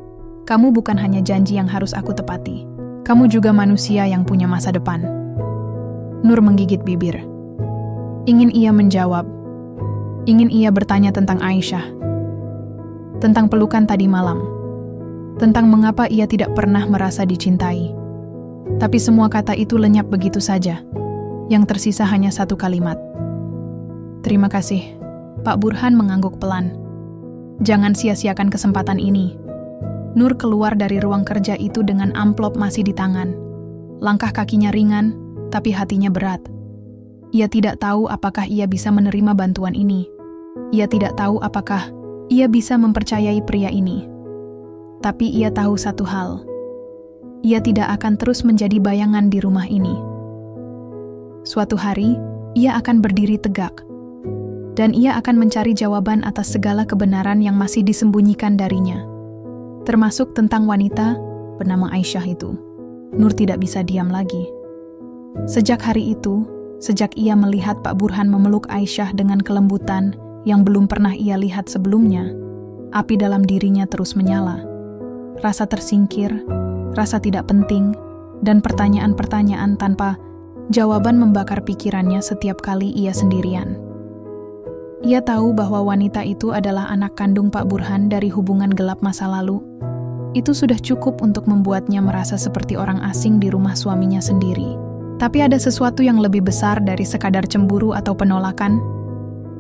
kamu bukan hanya janji yang harus aku tepati. Kamu juga manusia yang punya masa depan. Nur menggigit bibir. Ingin ia menjawab. Ingin ia bertanya tentang Aisyah. Tentang pelukan tadi malam. Tentang mengapa ia tidak pernah merasa dicintai. Tapi semua kata itu lenyap begitu saja. Yang tersisa hanya satu kalimat. Terima kasih. Pak Burhan mengangguk pelan. Jangan sia-siakan kesempatan ini. Nur keluar dari ruang kerja itu dengan amplop masih di tangan. Langkah kakinya ringan, tapi hatinya berat. Ia tidak tahu apakah ia bisa menerima bantuan ini. Ia tidak tahu apakah ia bisa mempercayai pria ini. Tapi ia tahu satu hal. Ia tidak akan terus menjadi bayangan di rumah ini. Suatu hari, ia akan berdiri tegak. Dan ia akan mencari jawaban atas segala kebenaran yang masih disembunyikan darinya. Termasuk tentang wanita bernama Aisyah itu. Nur tidak bisa diam lagi. Sejak hari itu, sejak ia melihat Pak Burhan memeluk Aisyah dengan kelembutan yang belum pernah ia lihat sebelumnya, api dalam dirinya terus menyala. Rasa tersingkir, rasa tidak penting, dan pertanyaan-pertanyaan tanpa jawaban membakar pikirannya setiap kali ia sendirian. Ia tahu bahwa wanita itu adalah anak kandung Pak Burhan dari hubungan gelap masa lalu. Itu sudah cukup untuk membuatnya merasa seperti orang asing di rumah suaminya sendiri. Tapi ada sesuatu yang lebih besar dari sekadar cemburu atau penolakan.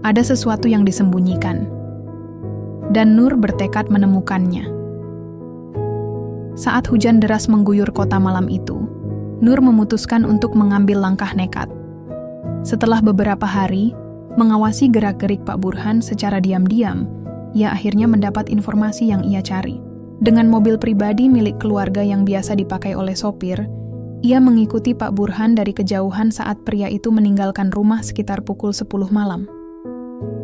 Ada sesuatu yang disembunyikan. Dan Nur bertekad menemukannya. Saat hujan deras mengguyur kota malam itu, Nur memutuskan untuk mengambil langkah nekat. Setelah beberapa hari, mengawasi gerak-gerik Pak Burhan secara diam-diam, ia akhirnya mendapat informasi yang ia cari. Dengan mobil pribadi milik keluarga yang biasa dipakai oleh sopir, ia mengikuti Pak Burhan dari kejauhan saat pria itu meninggalkan rumah sekitar pukul 10 malam.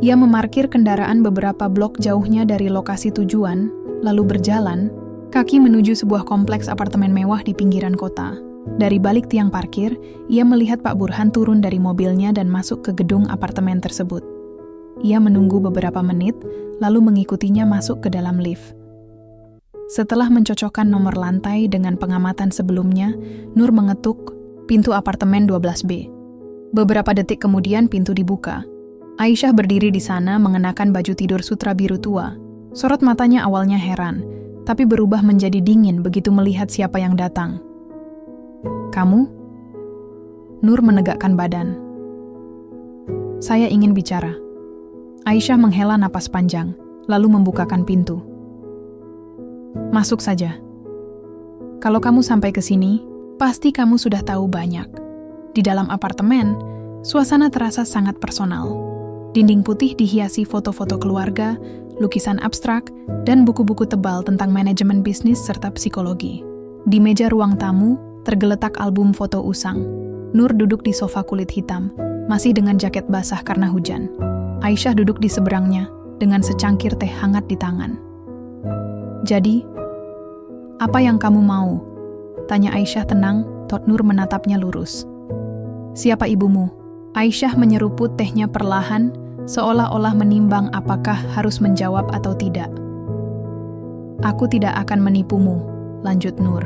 Ia memarkir kendaraan beberapa blok jauhnya dari lokasi tujuan, lalu berjalan kaki menuju sebuah kompleks apartemen mewah di pinggiran kota. Dari balik tiang parkir, ia melihat Pak Burhan turun dari mobilnya dan masuk ke gedung apartemen tersebut. Ia menunggu beberapa menit, lalu mengikutinya masuk ke dalam lift. Setelah mencocokkan nomor lantai dengan pengamatan sebelumnya, Nur mengetuk pintu apartemen 12B. Beberapa detik kemudian pintu dibuka. Aisyah berdiri di sana mengenakan baju tidur sutra biru tua. Sorot matanya awalnya heran, tapi berubah menjadi dingin begitu melihat siapa yang datang. Kamu? Nur menegakkan badan. Saya ingin bicara. Aisyah menghela napas panjang, lalu membukakan pintu. Masuk saja. Kalau kamu sampai ke sini, pasti kamu sudah tahu banyak. Di dalam apartemen, suasana terasa sangat personal. Dinding putih dihiasi foto-foto keluarga, lukisan abstrak, dan buku-buku tebal tentang manajemen bisnis serta psikologi. Di meja ruang tamu, tergeletak album foto usang. Nur duduk di sofa kulit hitam, masih dengan jaket basah karena hujan. Aisyah duduk di seberangnya, dengan secangkir teh hangat di tangan. Jadi, apa yang kamu mau? Tanya Aisyah tenang, Tot Nur menatapnya lurus. Siapa ibumu? Aisyah menyeruput tehnya perlahan, seolah-olah menimbang apakah harus menjawab atau tidak. Aku tidak akan menipumu, lanjut Nur.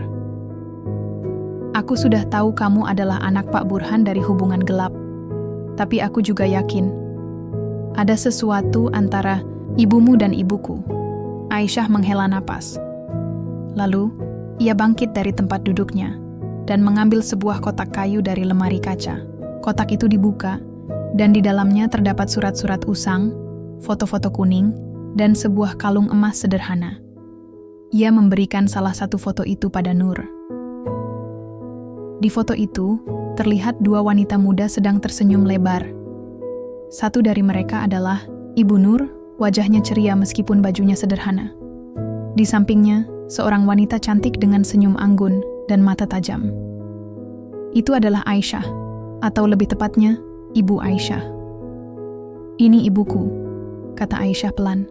Aku sudah tahu kamu adalah anak Pak Burhan dari hubungan gelap. Tapi aku juga yakin, ada sesuatu antara ibumu dan ibuku. Aisyah menghela napas. Lalu, ia bangkit dari tempat duduknya dan mengambil sebuah kotak kayu dari lemari kaca. Kotak itu dibuka, dan di dalamnya terdapat surat-surat usang, foto-foto kuning, dan sebuah kalung emas sederhana. Ia memberikan salah satu foto itu pada Nur. Di foto itu, terlihat dua wanita muda sedang tersenyum lebar. Satu dari mereka adalah Ibu Nur, wajahnya ceria meskipun bajunya sederhana. Di sampingnya, seorang wanita cantik dengan senyum anggun dan mata tajam. Itu adalah Aisyah, atau lebih tepatnya, Ibu Aisyah. "Ini ibuku," kata Aisyah pelan.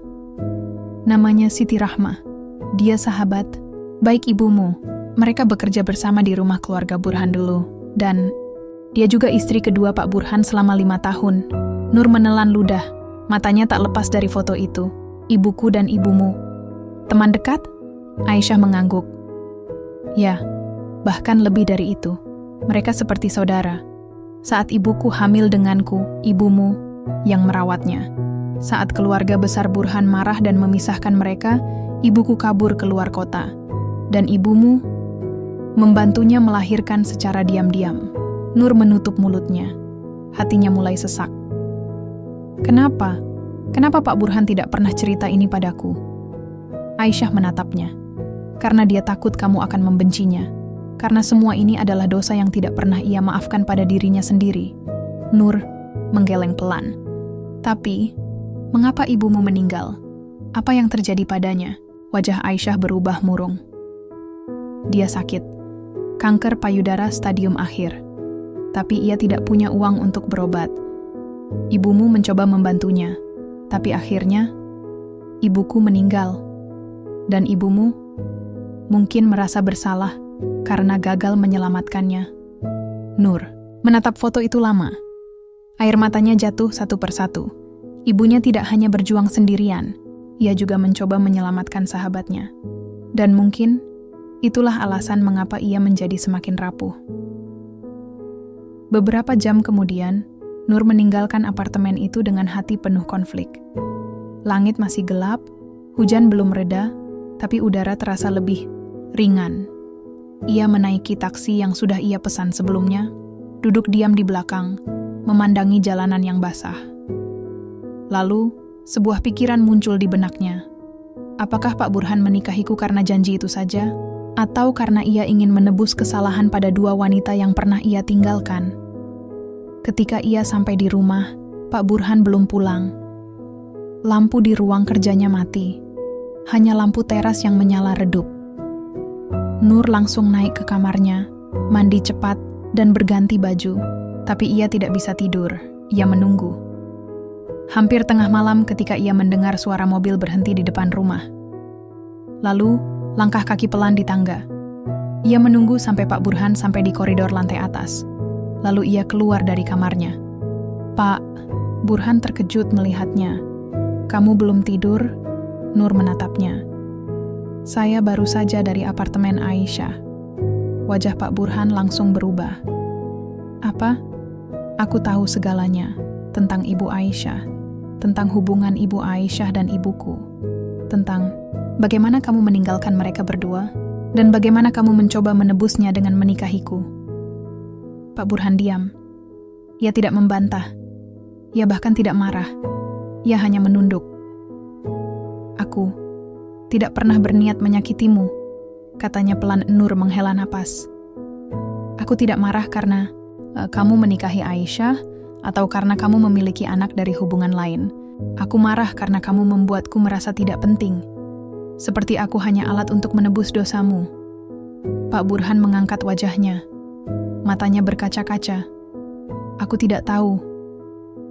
"Namanya Siti Rahmah. Dia sahabat baik ibumu. Mereka bekerja bersama di rumah keluarga Burhan dulu. Dan dia juga istri kedua Pak Burhan selama 5 tahun. Nur menelan ludah. Matanya tak lepas dari foto itu. "Ibuku dan ibumu. Teman dekat?" Aisyah mengangguk. "Ya, bahkan lebih dari itu. Mereka seperti saudara. Saat ibuku hamil denganku, ibumu yang merawatnya. Saat keluarga besar Burhan marah dan memisahkan mereka, ibuku kabur keluar kota. Dan ibumu membantunya melahirkan secara diam-diam." Nur menutup mulutnya. Hatinya mulai sesak. "Kenapa? Kenapa Pak Burhan tidak pernah cerita ini padaku?" Aisyah menatapnya. "Karena dia takut kamu akan membencinya. Karena semua ini adalah dosa yang tidak pernah ia maafkan pada dirinya sendiri." Nur menggeleng pelan. "Tapi, mengapa ibumu meninggal? Apa yang terjadi padanya?" Wajah Aisyah berubah murung. "Dia sakit. Kanker payudara stadium akhir. Tapi ia tidak punya uang untuk berobat. Ibumu mencoba membantunya. Tapi akhirnya, ibuku meninggal. Dan ibumu mungkin merasa bersalah karena gagal menyelamatkannya." Nur menatap foto itu lama. Air matanya jatuh satu persatu. Ibunya tidak hanya berjuang sendirian, ia juga mencoba menyelamatkan sahabatnya. Dan mungkin itulah alasan mengapa ia menjadi semakin rapuh. Beberapa jam kemudian, Nur meninggalkan apartemen itu dengan hati penuh konflik. Langit masih gelap, hujan belum reda, tapi udara terasa lebih ringan. Ia menaiki taksi yang sudah ia pesan sebelumnya, duduk diam di belakang, memandangi jalanan yang basah. Lalu, sebuah pikiran muncul di benaknya. Apakah Pak Burhan menikahiku karena janji itu saja? Atau karena ia ingin menebus kesalahan pada 2 wanita yang pernah ia tinggalkan? Ketika ia sampai di rumah, Pak Burhan belum pulang. Lampu di ruang kerjanya mati. Hanya lampu teras yang menyala redup. Nur langsung naik ke kamarnya, mandi cepat, dan berganti baju. Tapi ia tidak bisa tidur. Ia menunggu. Hampir tengah malam ketika ia mendengar suara mobil berhenti di depan rumah. Lalu, langkah kaki pelan di tangga. Ia menunggu sampai Pak Burhan sampai di koridor lantai atas. Lalu ia keluar dari kamarnya. "Pak," Burhan terkejut melihatnya. "Kamu belum tidur?" Nur menatapnya. "Saya baru saja dari apartemen Aisyah." Wajah Pak Burhan langsung berubah. "Apa?" "Aku tahu segalanya tentang Ibu Aisyah, tentang hubungan Ibu Aisyah dan ibuku, tentang bagaimana kamu meninggalkan mereka berdua, dan bagaimana kamu mencoba menebusnya dengan menikahiku." Pak Burhan diam. Ia tidak membantah. Ia bahkan tidak marah. Ia hanya menunduk. "Aku tidak pernah berniat menyakitimu," katanya pelan. Nur menghela napas. "Aku tidak marah karena kamu menikahi Aisyah atau karena kamu memiliki anak dari hubungan lain. Aku marah karena kamu membuatku merasa tidak penting. Seperti aku hanya alat untuk menebus dosamu." Pak Burhan mengangkat wajahnya. Matanya berkaca-kaca. "Aku tidak tahu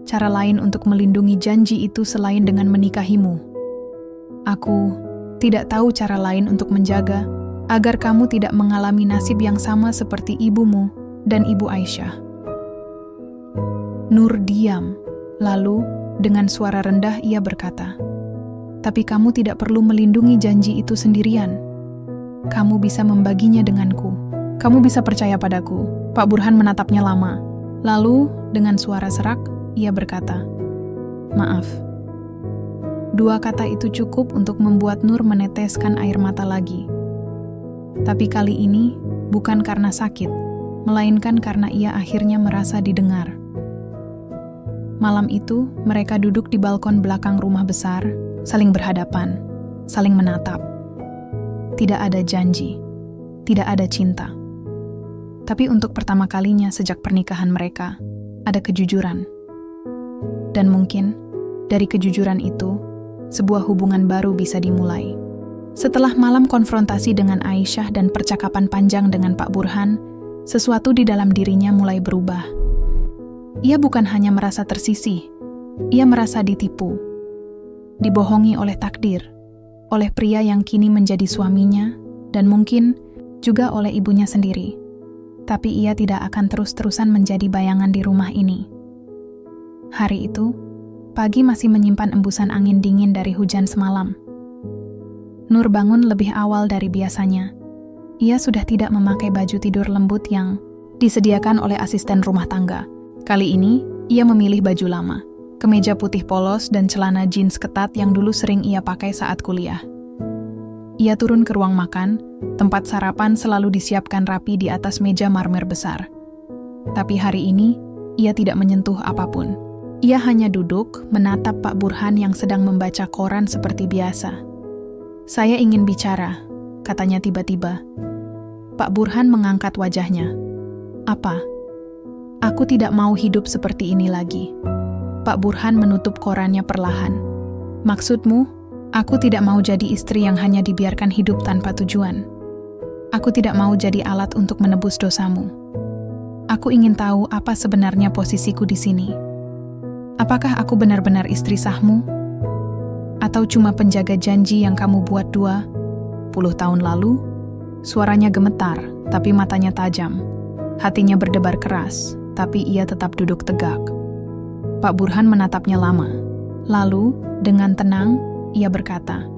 cara lain untuk melindungi janji itu selain dengan menikahimu. Aku tidak tahu cara lain untuk menjaga agar kamu tidak mengalami nasib yang sama seperti ibumu dan Ibu Aisyah." Nur diam. Lalu, dengan suara rendah ia berkata, "Tapi kamu tidak perlu melindungi janji itu sendirian. Kamu bisa membaginya denganku. Kamu bisa percaya padaku." Pak Burhan menatapnya lama. Lalu, dengan suara serak, ia berkata, "Maaf." 2 kata itu cukup untuk membuat Nur meneteskan air mata lagi. Tapi kali ini, bukan karena sakit, melainkan karena ia akhirnya merasa didengar. Malam itu, mereka duduk di balkon belakang rumah besar, saling berhadapan, saling menatap. Tidak ada janji, tidak ada cinta. Tapi untuk pertama kalinya sejak pernikahan mereka, ada kejujuran. Dan mungkin Dari kejujuran itu, sebuah hubungan baru bisa dimulai. Setelah malam konfrontasi dengan Aisyah dan percakapan panjang dengan Pak Burhan, sesuatu di dalam dirinya mulai berubah. Ia bukan hanya merasa tersisih, ia merasa ditipu, dibohongi oleh takdir, oleh pria yang kini menjadi suaminya, dan mungkin juga oleh ibunya sendiri. Tapi ia tidak akan terus-terusan menjadi bayangan di rumah ini. Hari itu, pagi masih menyimpan embusan angin dingin dari hujan semalam. Nur bangun lebih awal dari biasanya. Ia sudah tidak memakai baju tidur lembut yang disediakan oleh asisten rumah tangga. Kali ini, ia memilih baju lama, kemeja putih polos dan celana jeans ketat yang dulu sering ia pakai saat kuliah. Ia turun ke ruang makan, tempat sarapan selalu disiapkan rapi di atas meja marmer besar. Tapi hari ini, ia tidak menyentuh apapun. Ia hanya duduk, menatap Pak Burhan yang sedang membaca koran seperti biasa. "Saya ingin bicara," katanya tiba-tiba. Pak Burhan mengangkat wajahnya. "Apa?" "Aku tidak mau hidup seperti ini lagi." Pak Burhan menutup korannya perlahan. "Maksudmu?" "Aku tidak mau jadi istri yang hanya dibiarkan hidup tanpa tujuan. Aku tidak mau jadi alat untuk menebus dosamu. Aku ingin tahu apa sebenarnya posisiku di sini. Apakah aku benar-benar istri sahmu? Atau cuma penjaga janji yang kamu buat 20 tahun lalu?" Suaranya gemetar, tapi matanya tajam. Hatinya berdebar keras, tapi ia tetap duduk tegak. Pak Burhan menatapnya lama. Lalu, dengan tenang, ia berkata,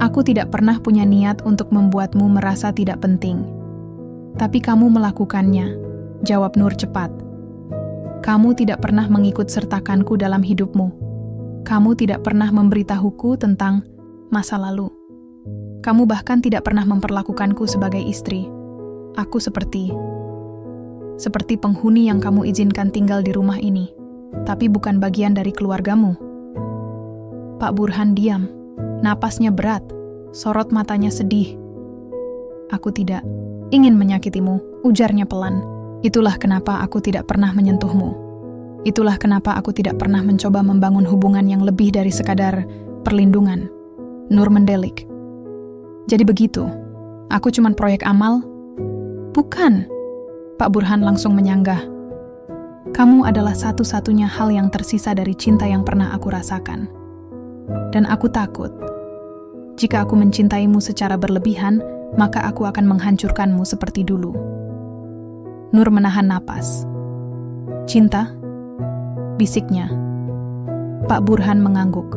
"Aku tidak pernah punya niat untuk membuatmu merasa tidak penting. Tapi kamu melakukannya," jawab Nur cepat. "Kamu tidak pernah mengikut sertakanku dalam hidupmu. Kamu tidak pernah memberitahuku tentang masa lalu. Kamu bahkan tidak pernah memperlakukanku sebagai istri. Aku seperti penghuni yang kamu izinkan tinggal di rumah ini, tapi bukan bagian dari keluargamu." Pak Burhan diam. Napasnya berat, sorot matanya sedih. "Aku tidak ingin menyakitimu," ujarnya pelan. "Itulah kenapa aku tidak pernah menyentuhmu. Itulah kenapa aku tidak pernah mencoba membangun hubungan yang lebih dari sekadar perlindungan." Nur mendelik. "Jadi begitu? Aku cuma proyek amal?" "Bukan." Pak Burhan langsung menyanggah. "Kamu adalah satu-satunya hal yang tersisa dari cinta yang pernah aku rasakan. Dan aku takut, jika aku mencintaimu secara berlebihan, maka aku akan menghancurkanmu seperti dulu." Nur menahan napas. "Cinta?" bisiknya. Pak Burhan mengangguk.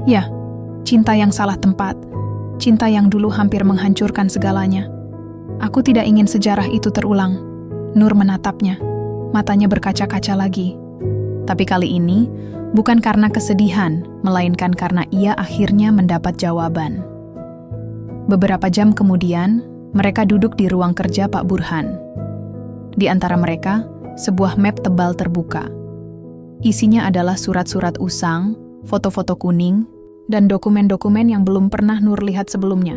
"Ya, cinta yang salah tempat. Cinta yang dulu hampir menghancurkan segalanya. Aku tidak ingin sejarah itu terulang." Nur menatapnya. Matanya berkaca-kaca lagi. Tapi kali ini, bukan karena kesedihan, melainkan karena ia akhirnya mendapat jawaban. Beberapa jam kemudian, mereka duduk di ruang kerja Pak Burhan. Di antara mereka, sebuah map tebal terbuka. Isinya adalah surat-surat usang, foto-foto kuning, dan dokumen-dokumen yang belum pernah Nur lihat sebelumnya.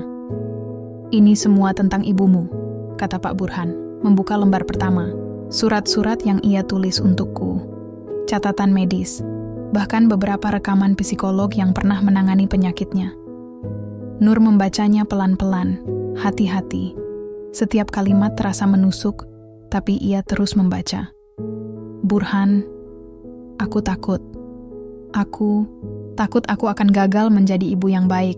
"Ini semua tentang ibumu," kata Pak Burhan, membuka lembar pertama. Surat-surat yang ia tulis untukku, catatan medis, bahkan beberapa rekaman psikolog yang pernah menangani penyakitnya. Nur membacanya pelan-pelan, hati-hati. Setiap kalimat terasa menusuk, tapi ia terus membaca. "Burhan, aku takut. Aku takut aku akan gagal menjadi ibu yang baik.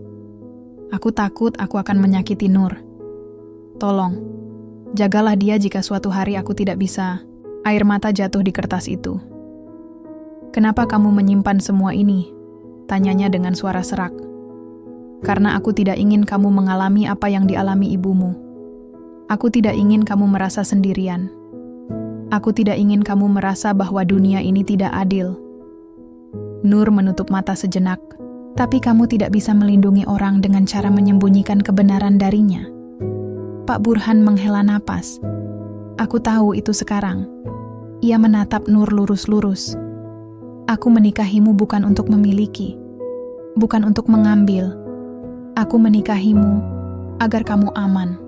Aku takut aku akan menyakiti Nur. Tolong, jagalah dia jika suatu hari aku tidak bisa." Air mata jatuh di kertas itu. "Kenapa kamu menyimpan semua ini?" tanyanya dengan suara serak. "Karena aku tidak ingin kamu mengalami apa yang dialami ibumu. Aku tidak ingin kamu merasa sendirian. Aku tidak ingin kamu merasa bahwa dunia ini tidak adil." Nur menutup mata sejenak. "Tapi kamu tidak bisa melindungi orang dengan cara menyembunyikan kebenaran darinya." Pak Burhan menghela napas. "Aku tahu itu sekarang." Ia menatap Nur lurus-lurus. "Aku menikahimu bukan untuk memiliki, bukan untuk mengambil. Aku menikahimu agar kamu aman.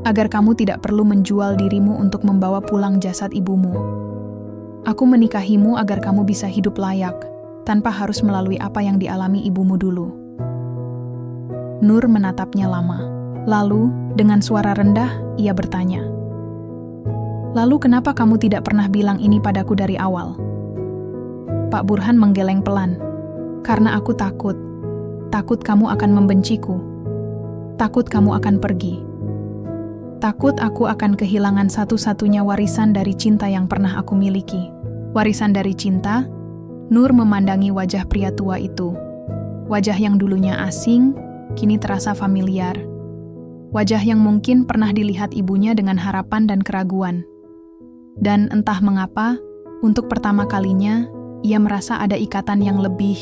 Agar kamu tidak perlu menjual dirimu untuk membawa pulang jasad ibumu. Aku menikahimu agar kamu bisa hidup layak, tanpa harus melalui apa yang dialami ibumu dulu. Nur menatapnya lama. Lalu, dengan suara rendah, ia bertanya, "Lalu kenapa kamu tidak pernah bilang ini padaku dari awal?" Pak Burhan menggeleng pelan. "Karena aku takut. Takut kamu akan membenciku. Takut kamu akan pergi. Takut aku akan kehilangan satu-satunya warisan dari cinta yang pernah aku miliki." Warisan dari cinta? Nur memandangi wajah pria tua itu. Wajah yang dulunya asing, kini terasa familiar. Wajah yang mungkin pernah dilihat ibunya dengan harapan dan keraguan. Dan entah mengapa, untuk pertama kalinya, ia merasa ada ikatan yang lebih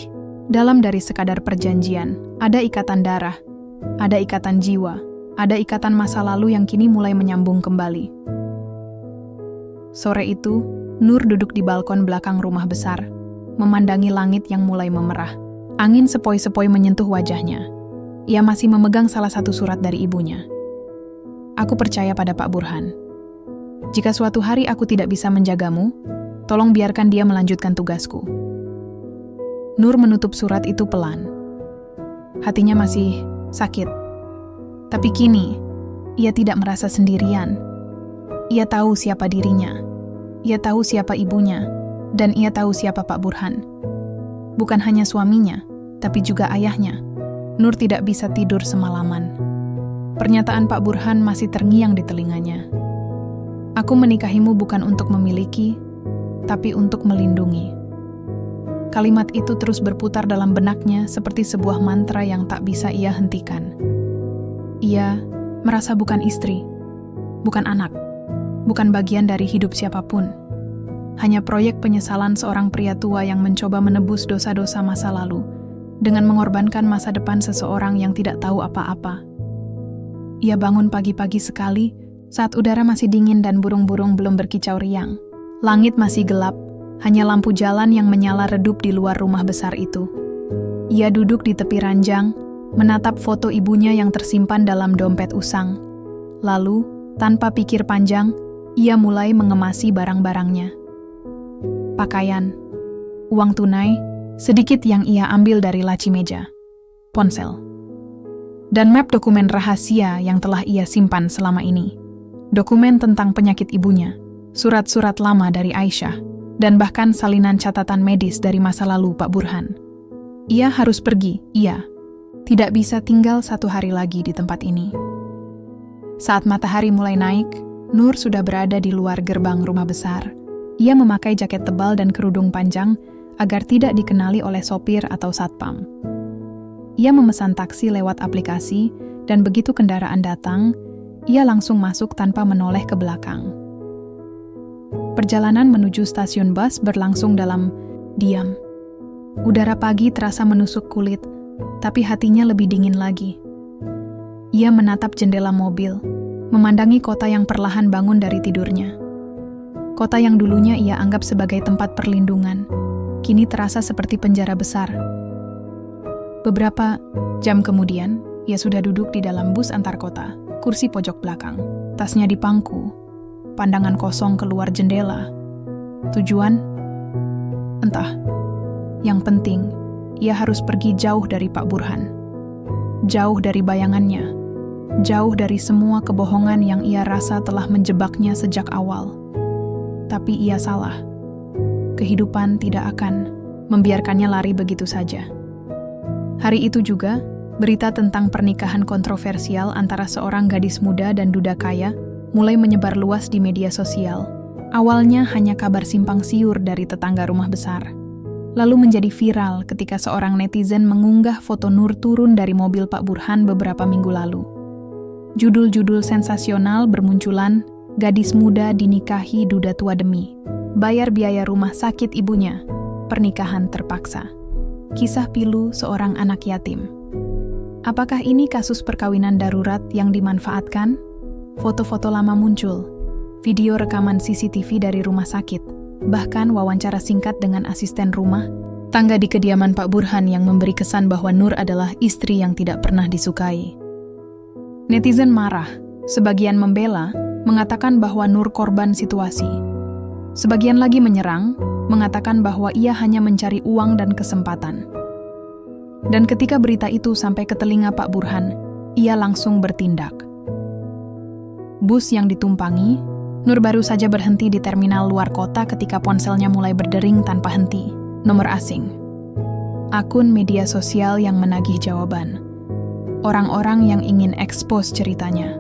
dalam dari sekadar perjanjian. Ada ikatan darah, ada ikatan jiwa, ada ikatan masa lalu yang kini mulai menyambung kembali. Sore itu, Nur duduk di balkon belakang rumah besar, memandangi langit yang mulai memerah. Angin sepoi-sepoi menyentuh wajahnya. Ia masih memegang salah satu surat dari ibunya. "Aku percaya pada Pak Burhan. Jika suatu hari aku tidak bisa menjagamu, tolong biarkan dia melanjutkan tugasku." Nur menutup surat itu pelan. Hatinya masih sakit. Tapi kini, ia tidak merasa sendirian. Ia tahu siapa dirinya. Ia tahu siapa ibunya. Dan ia tahu siapa Pak Burhan. Bukan hanya suaminya, tapi juga ayahnya. Nur tidak bisa tidur semalaman. Pernyataan Pak Burhan masih terngiang di telinganya. "Aku menikahimu bukan untuk memiliki, tapi untuk melindungi." Kalimat itu terus berputar dalam benaknya seperti sebuah mantra yang tak bisa ia hentikan. Ia merasa bukan istri, bukan anak, bukan bagian dari hidup siapapun. Hanya proyek penyesalan seorang pria tua yang mencoba menebus dosa-dosa masa lalu dengan mengorbankan masa depan seseorang yang tidak tahu apa-apa. Ia bangun pagi-pagi sekali saat udara masih dingin dan burung-burung belum berkicau riang. Langit masih gelap, hanya lampu jalan yang menyala redup di luar rumah besar itu. Ia duduk di tepi ranjang, menatap foto ibunya yang tersimpan dalam dompet usang. Lalu, tanpa pikir panjang, ia mulai mengemasi barang-barangnya. Pakaian, uang tunai, sedikit yang ia ambil dari laci meja, ponsel, dan map dokumen rahasia yang telah ia simpan selama ini. Dokumen tentang penyakit ibunya, surat-surat lama dari Aisyah, dan bahkan salinan catatan medis dari masa lalu Pak Burhan. Ia harus pergi, ia tidak bisa tinggal satu hari lagi di tempat ini. Saat matahari mulai naik, Nur sudah berada di luar gerbang rumah besar. Ia memakai jaket tebal dan kerudung panjang agar tidak dikenali oleh sopir atau satpam. Ia memesan taksi lewat aplikasi dan begitu kendaraan datang, ia langsung masuk tanpa menoleh ke belakang. Perjalanan menuju stasiun bus berlangsung dalam diam. Udara pagi terasa menusuk kulit, tapi hatinya lebih dingin lagi. Ia menatap jendela mobil, memandangi kota yang perlahan bangun dari tidurnya. Kota yang dulunya ia anggap sebagai tempat perlindungan, kini terasa seperti penjara besar. Beberapa jam kemudian, ia sudah duduk di dalam bus antar kota, kursi pojok belakang, tasnya di pangku, pandangan kosong keluar jendela. Tujuan? Entah. Yang penting, ia harus pergi jauh dari Pak Burhan. Jauh dari bayangannya. Jauh dari semua kebohongan yang ia rasa telah menjebaknya sejak awal. Tapi ia salah. Kehidupan tidak akan membiarkannya lari begitu saja. Hari itu juga, berita tentang pernikahan kontroversial antara seorang gadis muda dan duda kaya mulai menyebar luas di media sosial. Awalnya hanya kabar simpang siur dari tetangga rumah besar. Lalu menjadi viral ketika seorang netizen mengunggah foto Nur turun dari mobil Pak Burhan beberapa minggu lalu. Judul-judul sensasional bermunculan, gadis muda dinikahi duda tua demi bayar biaya rumah sakit ibunya, pernikahan terpaksa. Kisah pilu seorang anak yatim. Apakah ini kasus perkawinan darurat yang dimanfaatkan? Foto-foto lama muncul, video rekaman CCTV dari rumah sakit, bahkan wawancara singkat dengan asisten rumah tangga di kediaman Pak Burhan yang memberi kesan bahwa Nur adalah istri yang tidak pernah disukai. Netizen marah, sebagian membela, mengatakan bahwa Nur korban situasi. Sebagian lagi menyerang, mengatakan bahwa ia hanya mencari uang dan kesempatan. Dan ketika berita itu sampai ke telinga Pak Burhan, ia langsung bertindak. Bus yang ditumpangi, Nur baru saja berhenti di terminal luar kota ketika ponselnya mulai berdering tanpa henti. Nomor asing. Akun media sosial yang menagih jawaban. Orang-orang yang ingin ekspos ceritanya.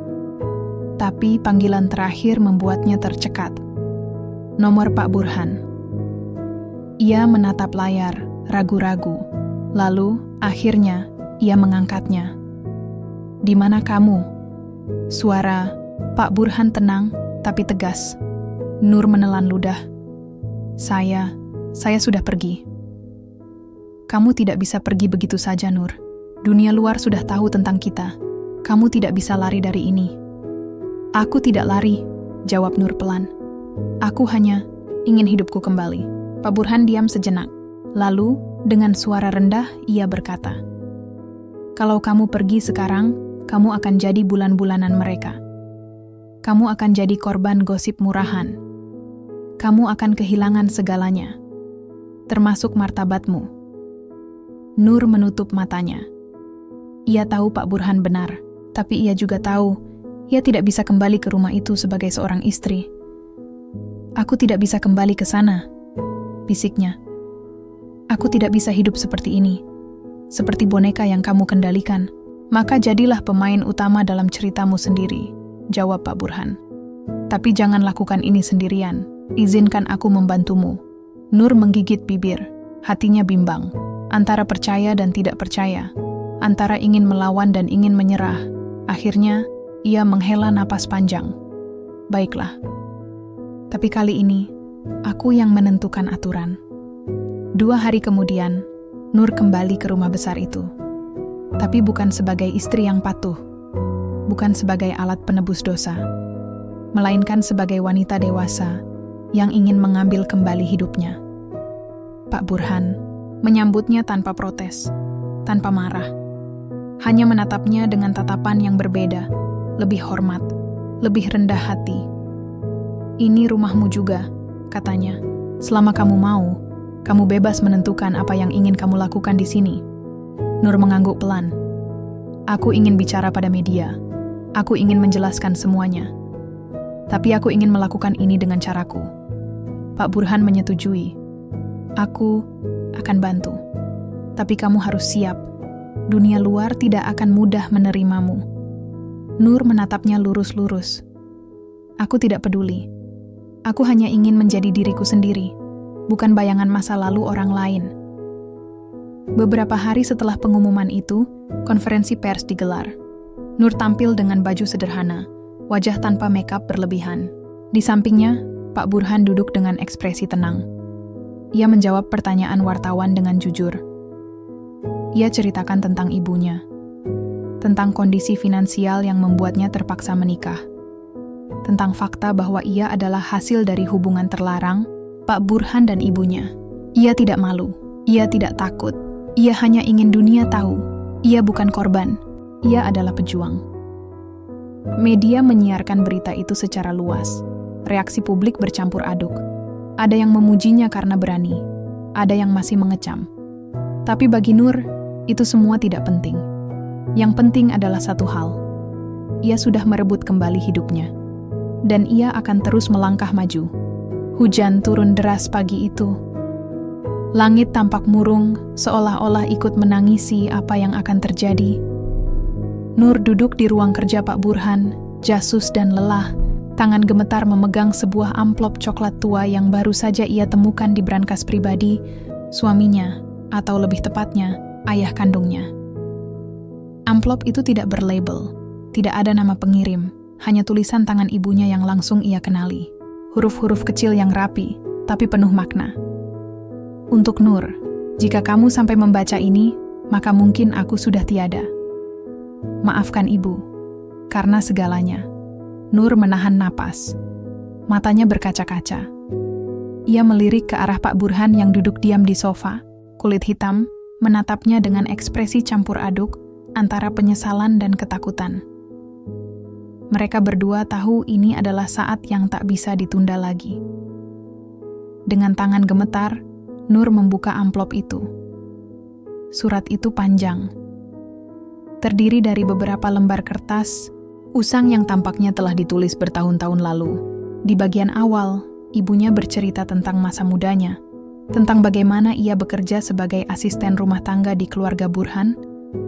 Tapi panggilan terakhir membuatnya tercekat. Nomor Pak Burhan. Ia menatap layar, ragu-ragu. Lalu, akhirnya, ia mengangkatnya. "Di mana kamu?" Suara Pak Burhan tenang, tapi tegas. Nur menelan ludah. Saya sudah pergi." "Kamu tidak bisa pergi begitu saja, Nur. Dunia luar sudah tahu tentang kita. Kamu tidak bisa lari dari ini." "Aku tidak lari," jawab Nur pelan. "Aku hanya ingin hidupku kembali." Pak Burhan diam sejenak. Lalu, dengan suara rendah, ia berkata, "Kalau kamu pergi sekarang, kamu akan jadi bulan-bulanan mereka. Kamu akan jadi korban gosip murahan. Kamu akan kehilangan segalanya, termasuk martabatmu." Nur menutup matanya. Ia tahu Pak Burhan benar, tapi ia juga tahu ia tidak bisa kembali ke rumah itu sebagai seorang istri. "Aku tidak bisa kembali ke sana," bisiknya. "Aku tidak bisa hidup seperti ini, seperti boneka yang kamu kendalikan. Maka jadilah pemain utama dalam ceritamu sendiri," jawab Pak Burhan. "Tapi jangan lakukan ini sendirian. Izinkan aku membantumu." Nur menggigit bibir, hatinya bimbang, antara percaya dan tidak percaya, antara ingin melawan dan ingin menyerah. Akhirnya, ia menghela napas panjang. "Baiklah. Tapi kali ini, aku yang menentukan aturan." 2 hari kemudian, Nur kembali ke rumah besar itu. Tapi bukan sebagai istri yang patuh, bukan sebagai alat penebus dosa, melainkan sebagai wanita dewasa yang ingin mengambil kembali hidupnya. Pak Burhan menyambutnya tanpa protes, tanpa marah. Hanya menatapnya dengan tatapan yang berbeda, lebih hormat, lebih rendah hati. "Ini rumahmu juga," katanya. "Selama kamu mau, kamu bebas menentukan apa yang ingin kamu lakukan di sini." Nur mengangguk pelan. "Aku ingin bicara pada media. Aku ingin menjelaskan semuanya. Tapi aku ingin melakukan ini dengan caraku." Pak Burhan menyetujui. "Aku akan bantu. Tapi kamu harus siap. Dunia luar tidak akan mudah menerimamu." Nur menatapnya lurus-lurus. "Aku tidak peduli. Aku hanya ingin menjadi diriku sendiri, bukan bayangan masa lalu orang lain." Beberapa hari setelah pengumuman itu, konferensi pers digelar. Nur tampil dengan baju sederhana, wajah tanpa makeup berlebihan. Di sampingnya, Pak Burhan duduk dengan ekspresi tenang. Ia menjawab pertanyaan wartawan dengan jujur. Ia ceritakan tentang ibunya, tentang kondisi finansial yang membuatnya terpaksa menikah, tentang fakta bahwa ia adalah hasil dari hubungan terlarang Pak Burhan dan ibunya. Ia tidak malu, ia tidak takut, ia hanya ingin dunia tahu. Ia bukan korban, ia adalah pejuang. Media menyiarkan berita itu secara luas. Reaksi publik bercampur aduk. Ada yang memujinya karena berani, ada yang masih mengecam. Tapi bagi Nur, itu semua tidak penting. Yang penting adalah satu hal. Ia sudah merebut kembali hidupnya. Dan ia akan terus melangkah maju. Hujan turun deras pagi itu. Langit tampak murung, seolah-olah ikut menangisi apa yang akan terjadi. Nur duduk di ruang kerja Pak Burhan, jasus dan lelah. Tangan gemetar memegang sebuah amplop coklat tua yang baru saja ia temukan di brankas pribadi suaminya, atau lebih tepatnya, ayah kandungnya. Amplop itu tidak berlabel, tidak ada nama pengirim, hanya tulisan tangan ibunya yang langsung ia kenali. Huruf-huruf kecil yang rapi, tapi penuh makna. Untuk Nur, jika kamu sampai membaca ini, maka mungkin aku sudah tiada. Maafkan ibu, karena segalanya. Nur menahan napas. Matanya berkaca-kaca. Ia melirik ke arah Pak Burhan yang duduk diam di sofa, kulit hitam, menatapnya dengan ekspresi campur aduk antara penyesalan dan ketakutan. Mereka berdua tahu ini adalah saat yang tak bisa ditunda lagi. Dengan tangan gemetar, Nur membuka amplop itu. Surat itu panjang. Terdiri dari beberapa lembar kertas, usang yang tampaknya telah ditulis bertahun-tahun lalu. Di bagian awal, ibunya bercerita tentang masa mudanya, tentang bagaimana ia bekerja sebagai asisten rumah tangga di keluarga Burhan,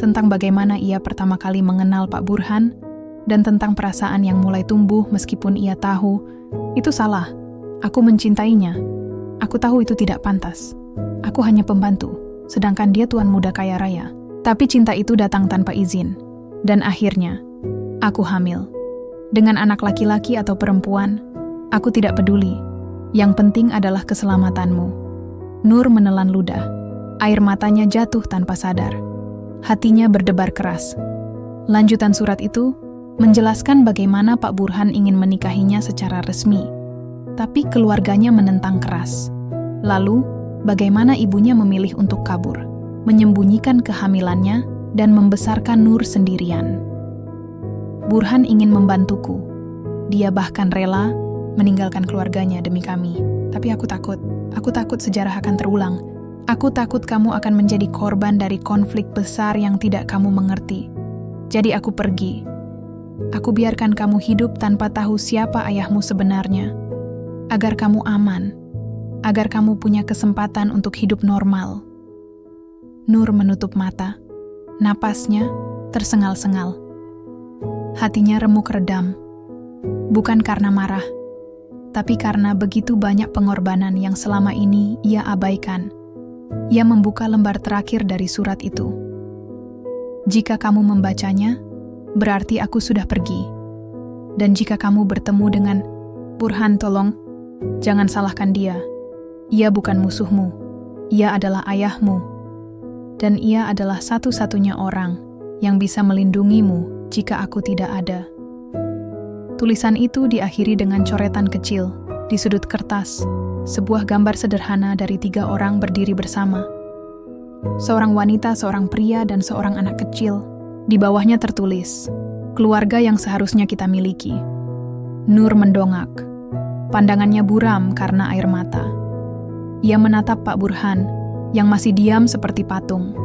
tentang bagaimana ia pertama kali mengenal Pak Burhan, dan tentang perasaan yang mulai tumbuh meskipun ia tahu, itu salah, aku mencintainya, aku tahu itu tidak pantas, aku hanya pembantu, sedangkan dia tuan muda kaya raya. Tapi cinta itu datang tanpa izin, dan akhirnya, aku hamil. Dengan anak laki-laki atau perempuan, aku tidak peduli, yang penting adalah keselamatanmu. Nur menelan ludah, air matanya jatuh tanpa sadar. Hatinya berdebar keras. Lanjutan surat itu menjelaskan bagaimana Pak Burhan ingin menikahinya secara resmi, tapi keluarganya menentang keras. Lalu, bagaimana ibunya memilih untuk kabur, menyembunyikan kehamilannya, dan membesarkan Nur sendirian. Burhan ingin membantuku. Dia bahkan rela meninggalkan keluarganya demi kami. Tapi aku takut sejarah akan terulang. Aku takut kamu akan menjadi korban dari konflik besar yang tidak kamu mengerti. Jadi aku pergi. Aku biarkan kamu hidup tanpa tahu siapa ayahmu sebenarnya. Agar kamu aman. Agar kamu punya kesempatan untuk hidup normal. Nur menutup mata. Napasnya tersengal-sengal. Hatinya remuk redam. Bukan karena marah, tapi karena begitu banyak pengorbanan yang selama ini ia abaikan. Ia membuka lembar terakhir dari surat itu. Jika kamu membacanya, berarti aku sudah pergi. Dan jika kamu bertemu dengan Burhan, tolong, jangan salahkan dia. Ia bukan musuhmu. Ia adalah ayahmu. Dan ia adalah satu-satunya orang yang bisa melindungimu jika aku tidak ada. Tulisan itu diakhiri dengan coretan kecil di sudut kertas. Sebuah gambar sederhana dari 3 orang berdiri bersama. Seorang wanita, seorang pria, dan seorang anak kecil. Di bawahnya tertulis, keluarga yang seharusnya kita miliki. Nur mendongak. Pandangannya buram karena air mata. Ia menatap Pak Burhan, yang masih diam seperti patung.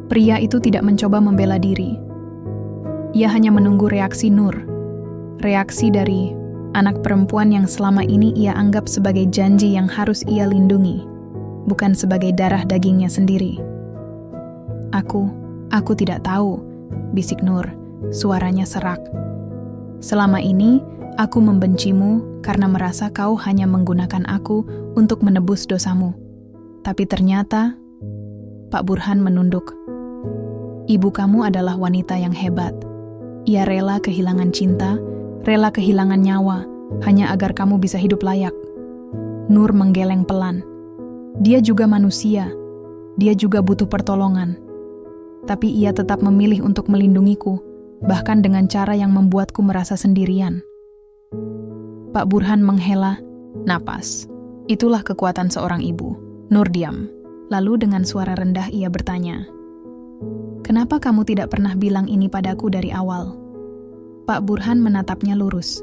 Pria itu tidak mencoba membela diri. Ia hanya menunggu reaksi Nur. Reaksi dari anak perempuan yang selama ini ia anggap sebagai janji yang harus ia lindungi, bukan sebagai darah dagingnya sendiri. Aku tidak tahu, bisik Nur, suaranya serak. Selama ini, aku membencimu karena merasa kau hanya menggunakan aku untuk menebus dosamu. Tapi ternyata, Pak Burhan menunduk. Ibu kamu adalah wanita yang hebat. Ia rela kehilangan cinta, rela kehilangan nyawa, hanya agar kamu bisa hidup layak. Nur menggeleng pelan. Dia juga manusia. Dia juga butuh pertolongan. Tapi ia tetap memilih untuk melindungiku, bahkan dengan cara yang membuatku merasa sendirian. Pak Burhan menghela napas. Itulah kekuatan seorang ibu. Nur diam. Lalu dengan suara rendah ia bertanya, "Kenapa kamu tidak pernah bilang ini padaku dari awal?" Pak Burhan menatapnya lurus.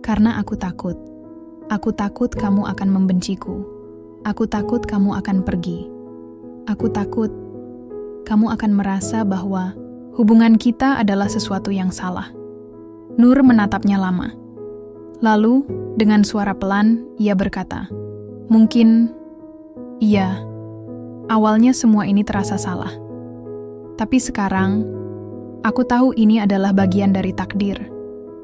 "Karena aku takut. Aku takut kamu akan membenciku. Aku takut kamu akan pergi. Aku takut kamu akan merasa bahwa hubungan kita adalah sesuatu yang salah." Nur menatapnya lama. Lalu, dengan suara pelan, ia berkata, "Mungkin, iya, awalnya semua ini terasa salah. Tapi sekarang, aku tahu ini adalah bagian dari takdir.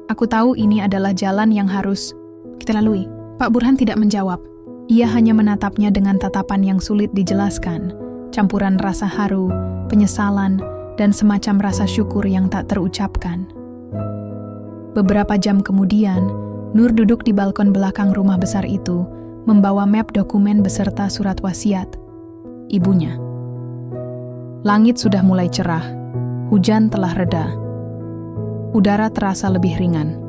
Aku tahu ini adalah jalan yang harus kita lalui." Pak Burhan tidak menjawab. Ia hanya menatapnya dengan tatapan yang sulit dijelaskan, campuran rasa haru, penyesalan, dan semacam rasa syukur yang tak terucapkan. Beberapa jam kemudian, Nur duduk di balkon belakang rumah besar itu, membawa map dokumen beserta surat wasiat ibunya. Langit sudah mulai cerah, hujan telah reda. Udara terasa lebih ringan.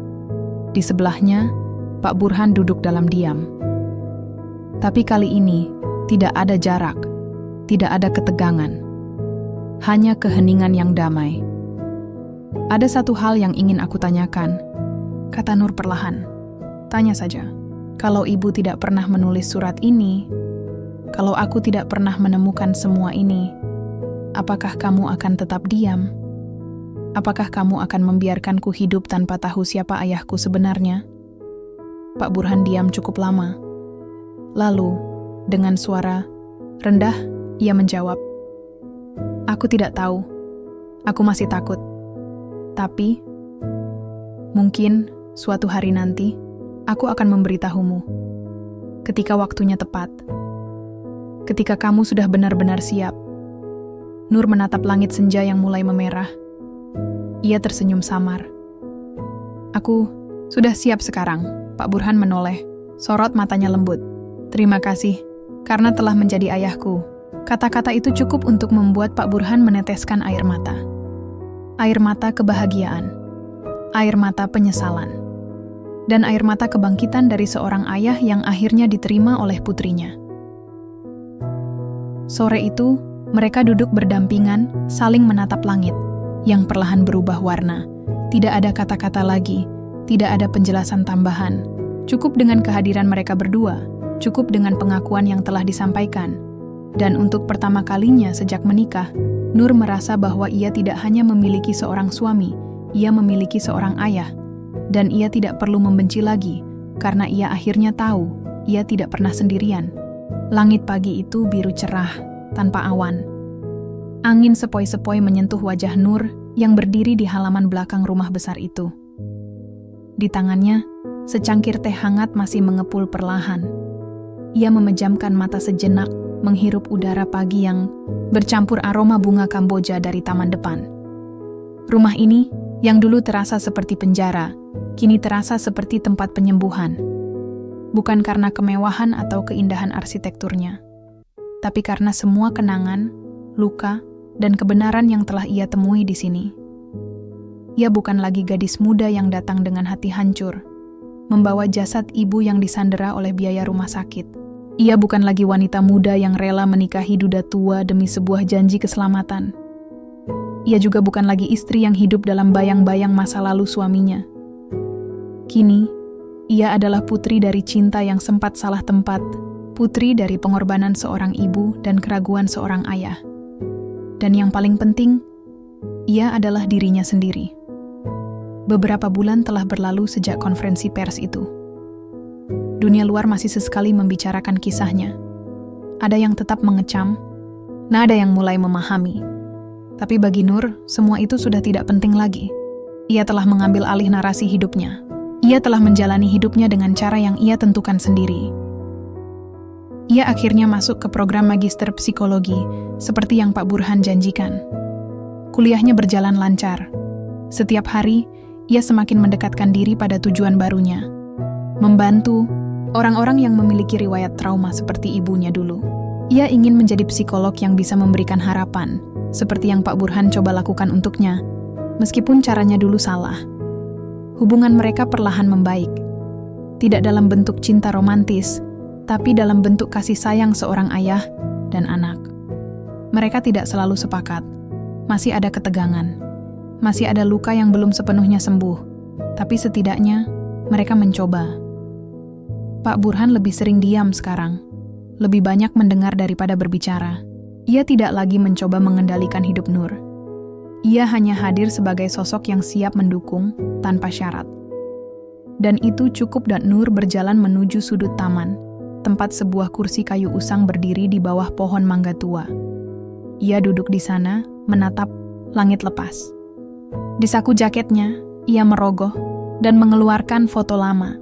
Di sebelahnya, Pak Burhan duduk dalam diam. Tapi kali ini, tidak ada jarak, tidak ada ketegangan. Hanya keheningan yang damai. "Ada satu hal yang ingin aku tanyakan," kata Nur perlahan. "Tanya saja." Kalau ibu tidak pernah menulis surat ini, kalau aku tidak pernah menemukan semua ini, apakah kamu akan tetap diam? Apakah kamu akan membiarkanku hidup tanpa tahu siapa ayahku sebenarnya? Pak Burhan diam cukup lama. Lalu, dengan suara rendah, ia menjawab, "Aku tidak tahu. Aku masih takut. Tapi, mungkin suatu hari nanti, aku akan memberitahumu. Ketika waktunya tepat. Ketika kamu sudah benar-benar siap." Nur menatap langit senja yang mulai memerah. Ia tersenyum samar. "Aku sudah siap sekarang." Pak Burhan menoleh, sorot matanya lembut. "Terima kasih, karena telah menjadi ayahku." Kata-kata itu cukup untuk membuat Pak Burhan meneteskan air mata. Air mata kebahagiaan. Air mata penyesalan. Dan air mata kebangkitan dari seorang ayah yang akhirnya diterima oleh putrinya. Sore itu, mereka duduk berdampingan, saling menatap langit, yang perlahan berubah warna. Tidak ada kata-kata lagi, tidak ada penjelasan tambahan. Cukup dengan kehadiran mereka berdua, cukup dengan pengakuan yang telah disampaikan. Dan untuk pertama kalinya sejak menikah, Nur merasa bahwa ia tidak hanya memiliki seorang suami, ia memiliki seorang ayah. Dan ia tidak perlu membenci lagi, karena ia akhirnya tahu, ia tidak pernah sendirian. Langit pagi itu biru cerah, tanpa awan. Angin sepoi-sepoi menyentuh wajah Nur yang berdiri di halaman belakang rumah besar itu. Di tangannya, secangkir teh hangat masih mengepul perlahan. Ia memejamkan mata sejenak, menghirup udara pagi yang bercampur aroma bunga Kamboja dari taman depan. Rumah ini, yang dulu terasa seperti penjara, kini terasa seperti tempat penyembuhan. Bukan karena kemewahan atau keindahan arsitekturnya, tapi karena semua kenangan, luka, dan kebenaran yang telah ia temui di sini. Ia bukan lagi gadis muda yang datang dengan hati hancur, membawa jasad ibu yang disandera oleh biaya rumah sakit. Ia bukan lagi wanita muda yang rela menikahi duda tua demi sebuah janji keselamatan. Ia juga bukan lagi istri yang hidup dalam bayang-bayang masa lalu suaminya. Kini, ia adalah putri dari cinta yang sempat salah tempat, putri dari pengorbanan seorang ibu dan keraguan seorang ayah. Dan yang paling penting, ia adalah dirinya sendiri. Beberapa bulan telah berlalu sejak konferensi pers itu. Dunia luar masih sesekali membicarakan kisahnya. Ada yang tetap mengecam, nah ada yang mulai memahami. Tapi bagi Nur, semua itu sudah tidak penting lagi. Ia telah mengambil alih narasi hidupnya. Ia telah menjalani hidupnya dengan cara yang ia tentukan sendiri. Ia akhirnya masuk ke program magister psikologi, seperti yang Pak Burhan janjikan. Kuliahnya berjalan lancar. Setiap hari, ia semakin mendekatkan diri pada tujuan barunya. Membantu orang-orang yang memiliki riwayat trauma seperti ibunya dulu. Ia ingin menjadi psikolog yang bisa memberikan harapan, seperti yang Pak Burhan coba lakukan untuknya, meskipun caranya dulu salah. Hubungan mereka perlahan membaik. Tidak dalam bentuk cinta romantis, tapi dalam bentuk kasih sayang seorang ayah dan anak. Mereka tidak selalu sepakat. Masih ada ketegangan. Masih ada luka yang belum sepenuhnya sembuh. Tapi setidaknya, mereka mencoba. Pak Burhan lebih sering diam sekarang. Lebih banyak mendengar daripada berbicara. Ia tidak lagi mencoba mengendalikan hidup Nur. Ia hanya hadir sebagai sosok yang siap mendukung tanpa syarat. Dan itu cukup dan Nur berjalan menuju sudut taman, tempat sebuah kursi kayu usang berdiri di bawah pohon mangga tua. Ia duduk di sana, menatap langit lepas. Di saku jaketnya, ia merogoh dan mengeluarkan foto lama.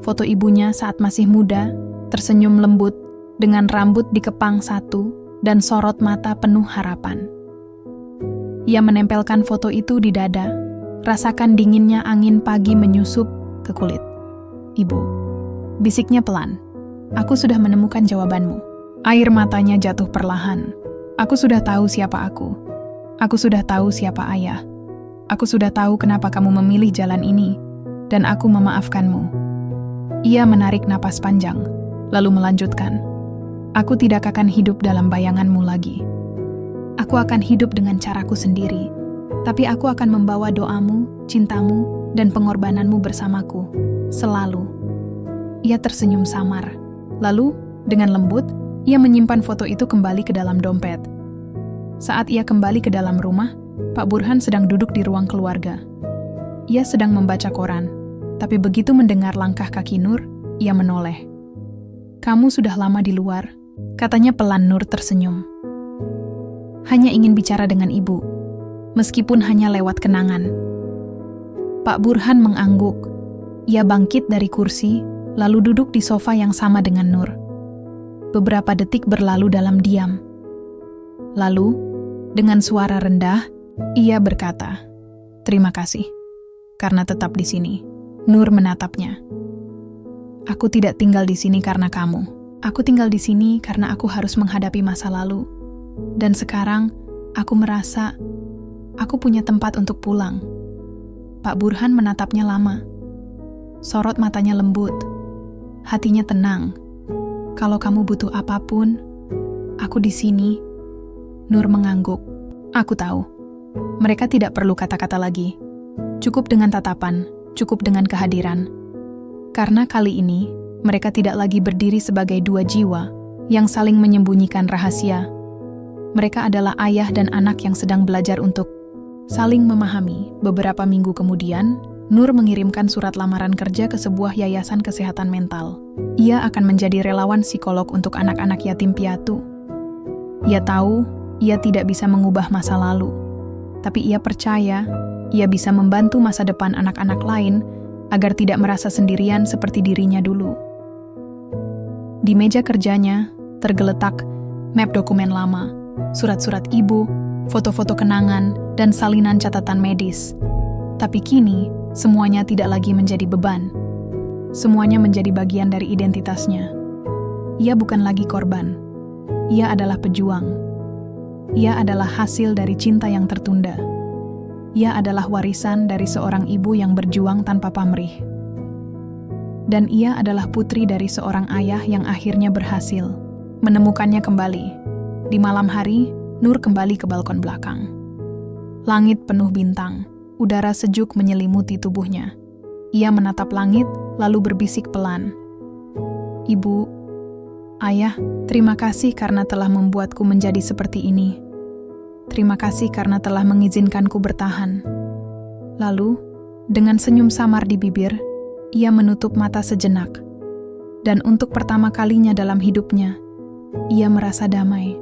Foto ibunya saat masih muda, tersenyum lembut, dengan rambut dikepang satu, dan sorot mata penuh harapan. Ia menempelkan foto itu di dada, rasakan dinginnya angin pagi menyusup ke kulit. "Ibu," bisiknya pelan, "aku sudah menemukan jawabanmu." Air matanya jatuh perlahan. "Aku sudah tahu siapa aku. Aku sudah tahu siapa ayah. Aku sudah tahu kenapa kamu memilih jalan ini, dan aku memaafkanmu." Ia menarik napas panjang, lalu melanjutkan, "Aku tidak akan hidup dalam bayanganmu lagi. Aku akan hidup dengan caraku sendiri, tapi aku akan membawa doamu, cintamu, dan pengorbananmu bersamaku, selalu." Ia tersenyum samar. Lalu, dengan lembut, ia menyimpan foto itu kembali ke dalam dompet. Saat ia kembali ke dalam rumah, Pak Burhan sedang duduk di ruang keluarga. Ia sedang membaca koran, tapi begitu mendengar langkah kaki Nur, ia menoleh. "Kamu sudah lama di luar," katanya pelan. Nur tersenyum. "Hanya ingin bicara dengan ibu, meskipun hanya lewat kenangan." Pak Burhan mengangguk. Ia bangkit dari kursi, lalu duduk di sofa yang sama dengan Nur. Beberapa detik berlalu dalam diam. Lalu, dengan suara rendah, ia berkata, "Terima kasih, karena tetap di sini." Nur menatapnya. "Aku tidak tinggal di sini karena kamu. Aku tinggal di sini karena aku harus menghadapi masa lalu. Dan sekarang, aku merasa aku punya tempat untuk pulang." Pak Burhan menatapnya lama. Sorot matanya lembut. Hatinya tenang. "Kalau kamu butuh apapun, aku di sini." Nur mengangguk. "Aku tahu. Mereka tidak perlu kata-kata lagi. Cukup dengan tatapan, cukup dengan kehadiran. Karena kali ini, mereka tidak lagi berdiri sebagai dua jiwa yang saling menyembunyikan rahasia. Mereka adalah ayah dan anak yang sedang belajar untuk saling memahami." Beberapa minggu kemudian, Nur mengirimkan surat lamaran kerja ke sebuah yayasan kesehatan mental. Ia akan menjadi relawan psikolog untuk anak-anak yatim piatu. Ia tahu ia tidak bisa mengubah masa lalu, tapi ia percaya ia bisa membantu masa depan anak-anak lain agar tidak merasa sendirian seperti dirinya dulu. Di meja kerjanya tergeletak map dokumen lama, surat-surat ibu, foto-foto kenangan, dan salinan catatan medis. Tapi kini, semuanya tidak lagi menjadi beban. Semuanya menjadi bagian dari identitasnya. Ia bukan lagi korban. Ia adalah pejuang. Ia adalah hasil dari cinta yang tertunda. Ia adalah warisan dari seorang ibu yang berjuang tanpa pamrih. Dan ia adalah putri dari seorang ayah yang akhirnya berhasil menemukannya kembali. Di malam hari, Nur kembali ke balkon belakang. Langit penuh bintang. Udara sejuk menyelimuti tubuhnya. Ia menatap langit, lalu berbisik pelan. "Ibu, Ayah, terima kasih karena telah membuatku menjadi seperti ini. Terima kasih karena telah mengizinkanku bertahan." Lalu, dengan senyum samar di bibir, ia menutup mata sejenak. Dan untuk pertama kalinya dalam hidupnya, ia merasa damai.